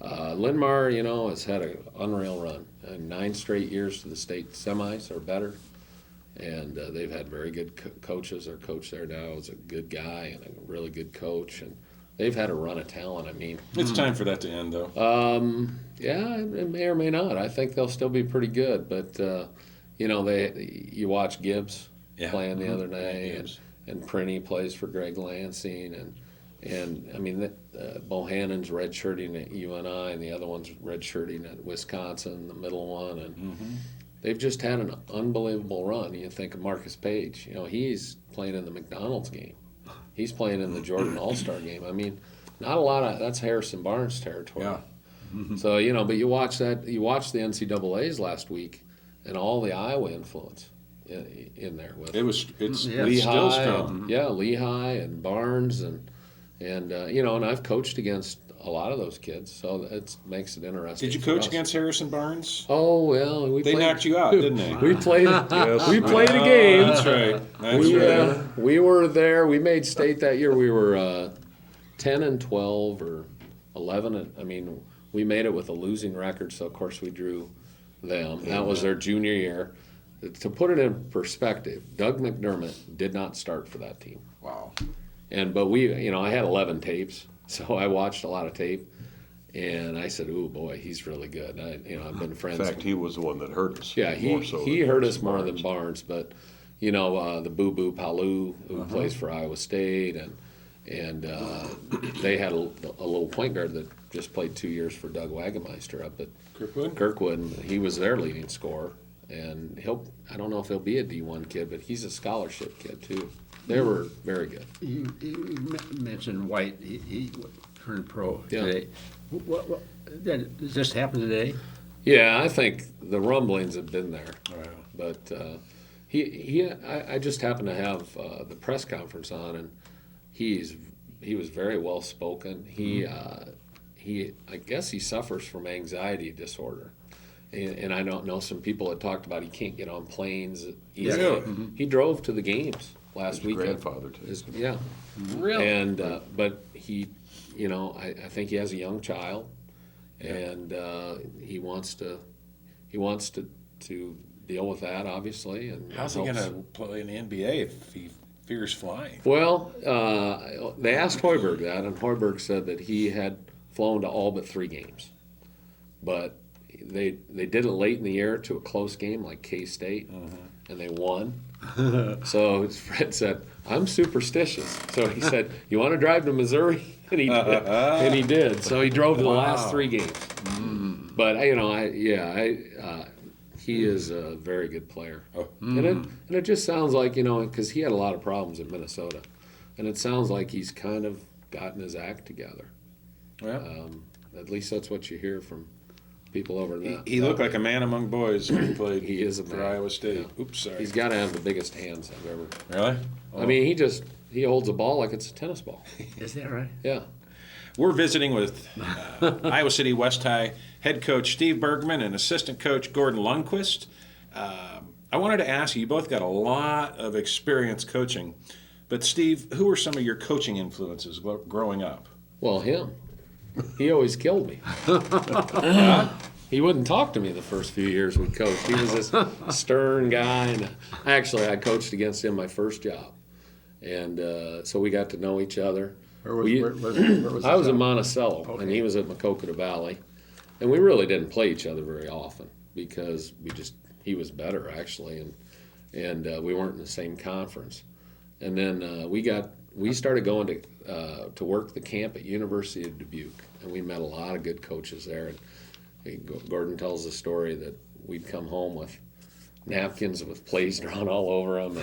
S3: Lindmar, you know, has had an unreal run. 9 straight years to the state semis or better. And they've had very good coaches. Our coach there now is a good guy and a really good coach. And they've had a run of talent. I mean,
S1: It's time for that to end, though.
S3: yeah, it may or may not. I think they'll still be pretty good. But, you know, you watch Gibbs playing the other day, and Prinny plays for Greg Lansing. And I mean, Bohannon's redshirting at UNI, and the other one's redshirting at Wisconsin, the middle one. And they've just had an unbelievable run. You think of Marcus Page. You know, he's playing in the McDonald's game. He's playing in the Jordan All-Star game. I mean, not a lot of that's Harrison Barnes territory.
S1: Yeah.
S3: So, you know, but you watch the NCAAs last week and all the Iowa influence in there with
S1: It's
S3: Lehigh,
S1: still strong.
S3: Lehigh and Barnes and you know, and I've coached against a lot of those kids, so it makes it interesting.
S1: Did you
S3: for
S1: coach
S3: us.
S1: against Harrison Barnes?
S3: Oh well,
S1: They knocked you out, didn't they?
S3: We played.
S4: Yes.
S3: We played a game.
S1: That's right. That's right.
S3: We were there. We made state that year. We were 10 and 12 or 11. I mean, we made it with a losing record, so of course we drew them. That was their junior year. To put it in perspective, Doug McDermott did not start for that team.
S1: Wow.
S3: But we, you know, I had 11 tapes, so I watched a lot of tape, and I said, "Ooh, boy, he's really good." I've been friends.
S4: In fact, he was the one that hurt us.
S3: Yeah,
S4: more so
S3: he
S4: than
S3: hurt us more
S4: Barnes.
S3: than Barnes, but you know, the Boo Boo Palu who plays for Iowa State, and they had a little point guard that just played 2 years for Doug Wagemeister up at Kirkwood, and he was their leading scorer. And I don't know if he'll be a D1 kid, but he's a scholarship kid too. They were very good.
S2: You mentioned White. He turned pro
S3: Yeah.
S2: today. Does this happen today?
S3: Yeah, I think the rumblings have been there,
S1: Wow.
S3: but I just happened to have the press conference on, and he was very well spoken. I guess he suffers from anxiety disorder. And I don't know, some people had talked about he can't get on planes easily.
S1: Really?
S3: He drove to the games last week.
S4: grandfather, too.
S3: Yeah.
S1: Really?
S3: And but he, you know, I think he has a young child, and he wants to deal with that, obviously. And
S1: How's he
S3: helps.
S1: going to play in the NBA if he fears flying?
S3: Well, they asked Hoiberg that, and Hoiberg said that he had flown to all but 3 games, but they did it late in the year to a close game like K-State, and they won. So Fred said, "I'm superstitious." So he said, "You want to drive to Missouri?" And he did. And he did. So he drove to the last 3 games. But you know, he is a very good player. And it just sounds like, you know, because he had a lot of problems in Minnesota, and it sounds like he's kind of gotten his act together.
S1: Well,
S3: At least that's what you hear from people over there.
S1: he looked like a man among boys when he played
S3: He is a
S1: for
S3: man.
S1: Iowa State.
S3: Yeah.
S1: Oops, sorry.
S3: He's got to have the biggest hands I've ever.
S1: Really?
S3: I mean, he holds a ball like it's a tennis ball.
S2: Is that right?
S3: Yeah.
S1: We're visiting with Iowa City West High head coach Steve Bergman and assistant coach Gordon Lundquist. I wanted to ask you both got a lot of experience coaching, but Steve, who were some of your coaching influences growing up?
S3: Well, him. He always killed me. He wouldn't talk to me the first few years we coached. He was this stern guy, and I coached against him my first job, and so we got to know each other.
S2: Where was
S3: I was
S2: the
S3: in
S2: job?
S3: Monticello, and he was at Macokota Valley, and we really didn't play each other very often because he was better actually, and we weren't in the same conference. And then we started going to work the camp at University of Dubuque, and we met a lot of good coaches there. And Gordon tells the story that we'd come home with napkins with plays drawn all over them,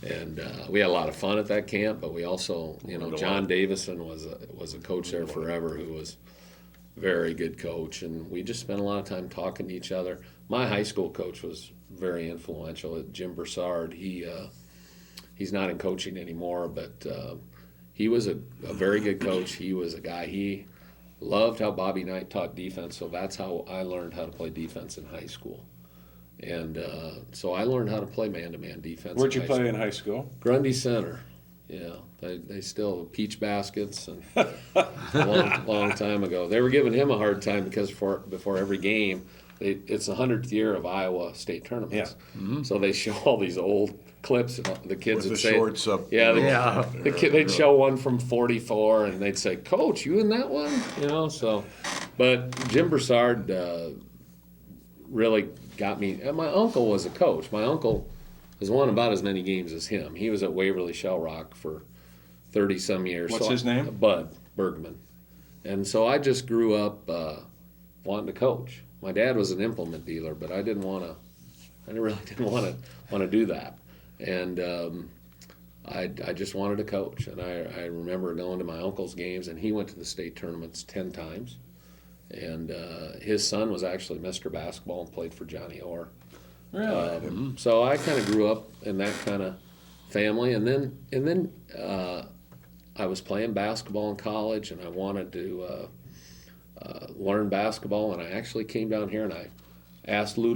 S3: and we had a lot of fun at that camp. But we also, you know, John Davison was a coach there forever, who was a very good coach, and we just spent a lot of time talking to each other. My high school coach was very influential, Jim Broussard. He's not in coaching anymore, but he was a very good coach. He was a guy, he loved how Bobby Knight taught defense, so that's how I learned how to play defense in high school. And so I learned how to play man-to-man defense.
S1: Where'd you
S3: high
S1: play
S3: school.
S1: in high school?
S3: Grundy Center. Yeah, they still peach baskets and a long time ago. They were giving him a hard time because before every game, it's the 100th year of Iowa state tournaments.
S1: Yeah.
S3: So they show all these old clips, and the kids
S4: With
S3: would
S4: the
S3: say,
S4: shorts up.
S2: Yeah.
S3: the kid, they'd show one from 44, and they'd say, "Coach, you in that one?" You know. So, but Jim Broussard really got me. And my uncle was a coach. My uncle has won about as many games as him. He was at Waverly Shell Rock for 30-some years.
S1: What's his name?
S3: Bud Bergman. And so I just grew up wanting to coach. My dad was an implement dealer, but I really didn't want to do that. And I just wanted to coach. And I remember going to my uncle's games, and he went to the state tournaments 10 times. And his son was actually Mr. Basketball and played for Johnny Orr.
S1: Really?
S3: So I kind of grew up in that kind of family, and then I was playing basketball in college, and I wanted to learn basketball, and I actually came down here and I asked Jim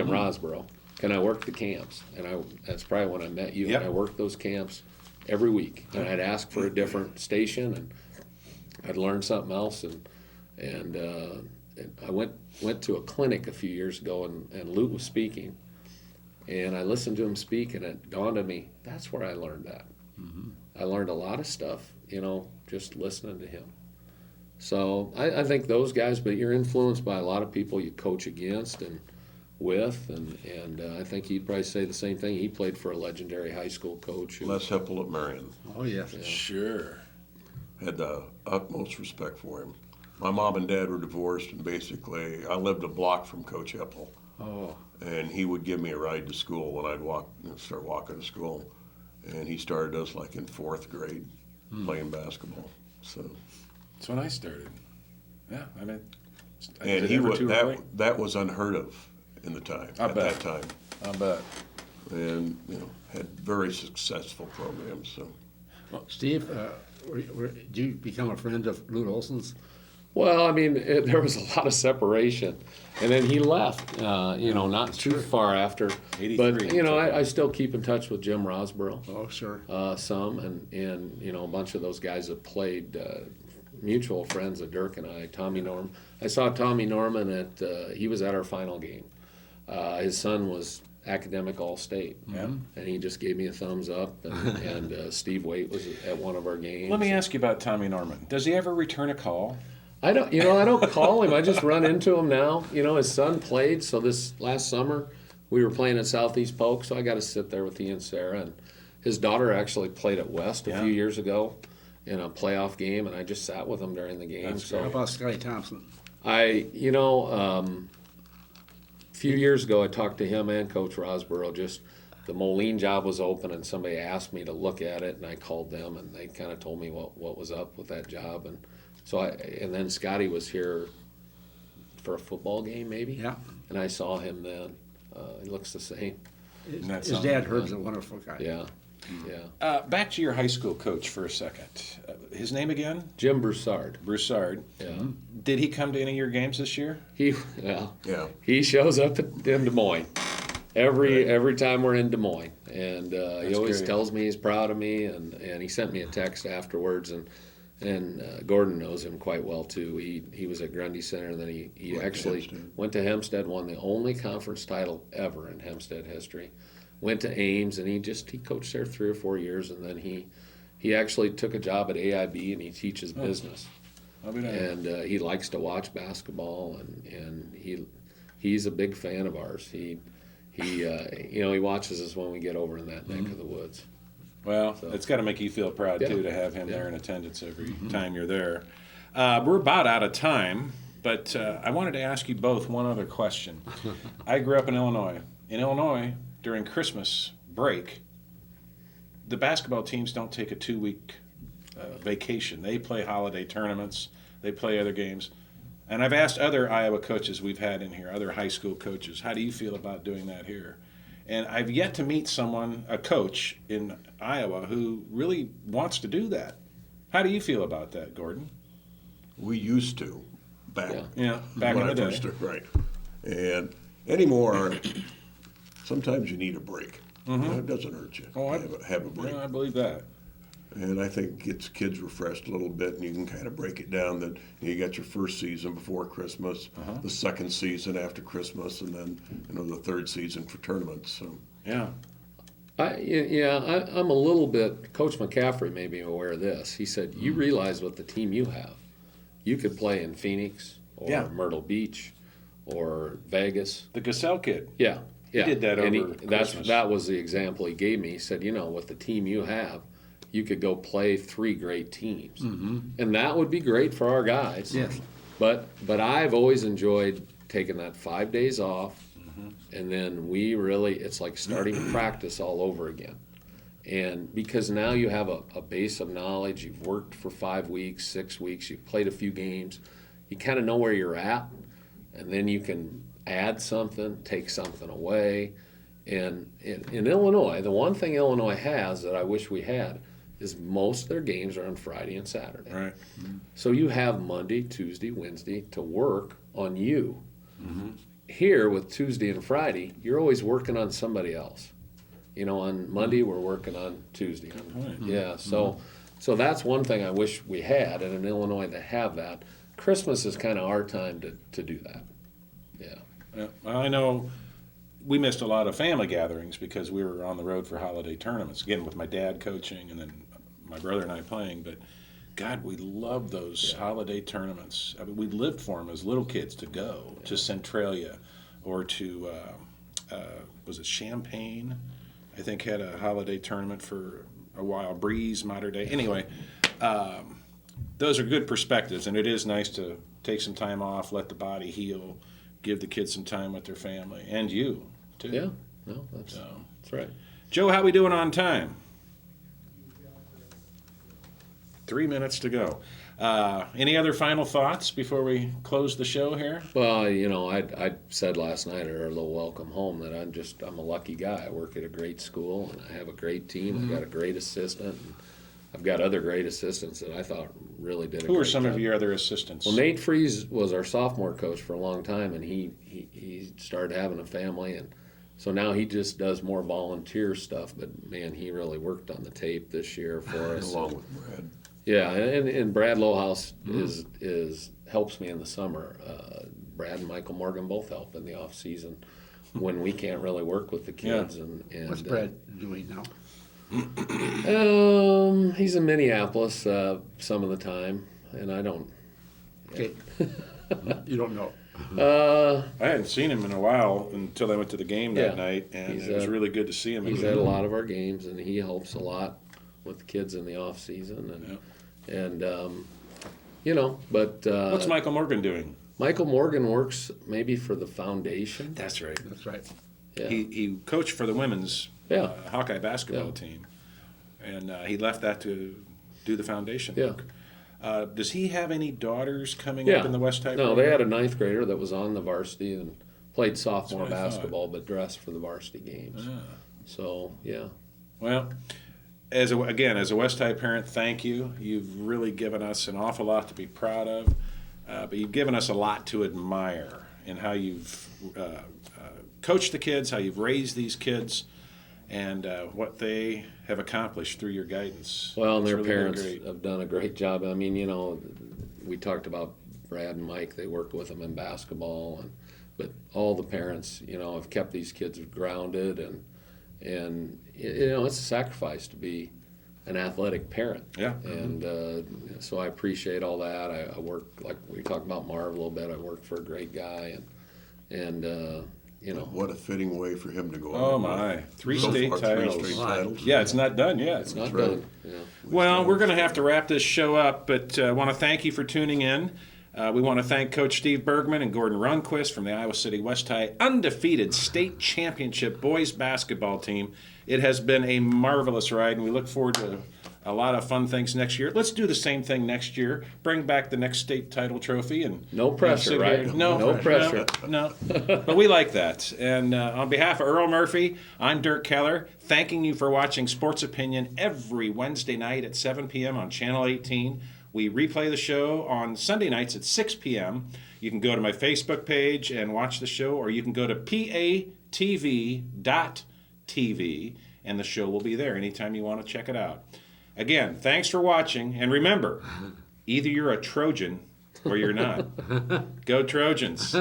S3: Rosborough, can I work the camps? And that's probably when I met you.
S1: Yep.
S3: And I worked those camps every week, and I'd ask for a different station, and I'd learn something else, and I went to a clinic a few years ago, and Lute was speaking, and I listened to him speak, and it dawned on me, that's where I learned that. I learned a lot of stuff, just listening to him. So I think those guys, but you're influenced by a lot of people you coach against and with, and I think he'd probably say the same thing. He played for a legendary high school coach.
S4: Les Heppel at Marion.
S2: Oh, yes.
S1: Sure.
S4: Had the utmost respect for him. My mom and dad were divorced, and basically I lived a block from Coach Heppel.
S2: Oh,
S4: And he would give me a ride to school when I'd start walking to school. And he started us like in 4th grade playing basketball. So,
S1: That's when I started. Yeah, I mean,
S4: and
S1: is it
S4: he
S1: ever
S4: was
S1: too early?
S4: that was unheard of in the time
S1: I
S4: at
S1: bet.
S4: that time,
S1: I bet.
S4: and had very successful programs. So
S2: Steve, did you become a friend of Lute Olson's?
S3: Well, I mean, there was a lot of separation, and then he left. Not too far after.
S1: 83.
S3: But I still keep in touch with Jim Rosborough,
S2: Oh, sure.
S3: some, and a bunch of those guys have played. Mutual friends of Dirk and I, Tommy Norman. I saw Tommy Norman he was at our final game. His son was academic all-state, and he just gave me a thumbs up. And Steve Waite was at one of our games.
S1: Let me ask you about Tommy Norman. Does he ever return a call?
S3: I don't call him. I just run into him now. His son played, so this last summer we were playing at Southeast Polk, so I got to sit there with he and Sarah. And his daughter actually played at West a few years ago in a playoff game, and I just sat with him during the game.
S1: That's
S2: How
S3: So
S2: about Scotty Thompson?
S3: a few years ago I talked to him and Coach Rosborough. Just the Moline job was open, and somebody asked me to look at it, and I called them, and they kind of told me what was up with that job. And so and then Scotty was here for a football game maybe.
S2: Yeah.
S3: And I saw him then. He looks the same.
S1: Isn't that
S2: His
S1: something?
S2: dad Herb's a wonderful guy.
S3: Yeah. Yeah.
S1: Back to your high school coach for a second. His name again?
S3: Jim Broussard.
S1: Broussard.
S3: Yeah.
S1: Did he come to any of your games this year?
S4: yeah,
S3: He shows up in Des Moines every time we're in Des Moines, and he always
S1: great.
S3: tells me he's proud of me, and he sent me a text afterwards, and Gordon knows him quite well too. He was at Grundy Center, and then he actually went to Hempstead, won the only conference title ever in Hempstead history. Went to Ames, and he coached there 3 or 4 years, and then he actually took a job at AIB, and he teaches business.
S1: I'll be damned.
S3: And he likes to watch basketball, and he's a big fan of ours. He watches us when we get over in that neck of the woods.
S1: Well, it's got to make you feel proud,
S3: Yeah.
S1: too, to have him there in attendance every time you're there. We're about out of time, but I wanted to ask you both one other question. I grew up in Illinois. In Illinois, during Christmas break, the basketball teams don't take a 2-week vacation. They play holiday tournaments. They play other games. And I've asked other Iowa coaches we've had in here, other high school coaches, how do you feel about doing that here? And I've yet to meet a coach in Iowa, who really wants to do that. How do you feel about that, Gordon?
S4: we used to back
S1: Yeah, back
S4: when
S1: in the
S4: I
S1: day.
S4: first started, right. And Anymore, sometimes you need a break. It doesn't hurt you.
S1: Oh,
S4: have a break.
S1: Yeah, I believe that.
S4: And I think gets kids refreshed a little bit, and you can kind of break it down that you got your first season before Christmas, the second season after Christmas, and then the third season for tournaments. So
S1: Yeah.
S3: I'm a little bit. Coach McCaffrey made me aware of this. He said, "You realize what the team you have. You could play in Phoenix or
S1: Yeah.
S3: Myrtle Beach or Vegas.
S1: The Gasell kid.
S3: Yeah, yeah.
S1: did that
S3: and
S1: over Christmas.
S3: that was the example he gave me. He said, with the team you have, you could go play 3 great teams, and that would be great for our guys.
S2: Yes.
S3: But I've always enjoyed taking that 5 days off, and then it's like starting practice all over again. And because now you have a base of knowledge, you've worked for 5 weeks, 6 weeks, you've played a few games, you kind of know where you're at, and then you can add something, take something away. And in Illinois, the one thing Illinois has that I wish we had is most of their games are on Friday and Saturday.
S1: Right.
S3: So you have Monday, Tuesday, Wednesday to work on you. Here with Tuesday and Friday, you're always working on somebody else. On Monday we're working on Tuesday. Yeah, so that's one thing I wish we had, and in Illinois they have that. Christmas is kind of our time to do that. Yeah.
S1: Yeah. Well, I know we missed a lot of family gatherings because we were on the road for holiday tournaments, again with my dad coaching and then my brother and I playing. But God, we loved those holiday tournaments. I mean, we lived for them as little kids to go to Centralia or to, was it Champaign? I think had a holiday tournament for a while. Breeze, Mater Day. Anyway, those are good perspectives, and it is nice to take some time off, let the body heal, give the kids some time with their family, and you, too.
S3: Yeah, no, that's right.
S1: Joe, how we doing on time? 3 minutes to go. Any other final thoughts before we close the show here?
S3: Well, I said last night at our little welcome home that I'm a lucky guy. I work at a great school, and I have a great team. I've got a great assistant. And I've got other great assistants that I thought really did a great job.
S1: Who are some of your other assistants?
S3: Well, Nate Freeze was our sophomore coach for a long time, and he started having a family, and so now he just does more volunteer stuff. But man, he really worked on the tape this year for us.
S4: along with Brad.
S3: Yeah, and Brad Lowhouse is helps me in the summer. Brad and Michael Morgan both help in the off season when we can't really work with the kids.
S1: Yeah.
S3: And
S2: What's Brad doing now?
S3: He's in Minneapolis some of the time, and I don't.
S2: Okay. You don't know.
S1: I hadn't seen him in a while until I went to the game that
S3: Yeah.
S1: night, and
S3: He's
S1: it was really good to see him
S3: He's
S1: again.
S3: at a lot of our games, and he helps a lot with the kids in the off season, But
S1: What's Michael Morgan doing?
S3: Michael Morgan works maybe for the foundation.
S1: That's right.
S2: That's right.
S3: Yeah.
S1: He coached for the women's
S3: Yeah.
S1: Hawkeye basketball
S3: Yeah.
S1: team, and he left that to do the foundation
S3: Yeah.
S1: work. Does he have any daughters coming
S3: Yeah.
S1: up in the West Type?
S3: No, they had a 9th grader that was on the varsity and played sophomore
S1: That's what I thought.
S3: basketball, but dressed for the varsity games. So yeah.
S1: Well, as a West Type parent, thank you. You've really given us an awful lot to be proud of, but you've given us a lot to admire in how you've coached the kids, how you've raised these kids, and what they have accomplished through your guidance.
S3: Well, and
S1: It's
S3: their
S1: really been
S3: parents
S1: great.
S3: have done a great job. I mean, we talked about Brad and Mike. They worked with them in basketball, but all the parents, have kept these kids grounded, and it's a sacrifice to be an athletic parent.
S1: Yeah.
S3: And so I appreciate all that. I work, like we talked about Marv a little bit. I worked for a great guy, and
S4: What a fitting way for him to go
S1: Oh
S4: out.
S1: my, three
S4: So
S1: state
S4: far,
S1: titles.
S4: 3 straight titles.
S1: Yeah, it's not done yet.
S3: it's not
S4: right.
S3: done. Yeah.
S1: Well, we're going to have to wrap this show up, but I want to thank you for tuning in. We want to thank Coach Steve Bergman and Gordon Rundquist from the Iowa City West High undefeated state championship boys basketball team. It has been a marvelous ride, and we look forward to a lot of fun things next year. Let's do the same thing next year. Bring back the next state title trophy, and
S3: No pressure,
S1: sit
S3: right?
S1: here-
S3: No pressure.
S1: No, but we like that. And on behalf of Earl Murphy, I'm Dirk Keller, thanking you for watching Sports Opinion every Wednesday night at 7 p.m. on Channel 18. We replay the show on Sunday nights at 6 p.m. You can go to my Facebook page and watch the show, or you can go to patv.tv, and the show will be there anytime you want to check it out. Again, thanks for watching, and remember, either you're a Trojan or you're not. Go Trojans.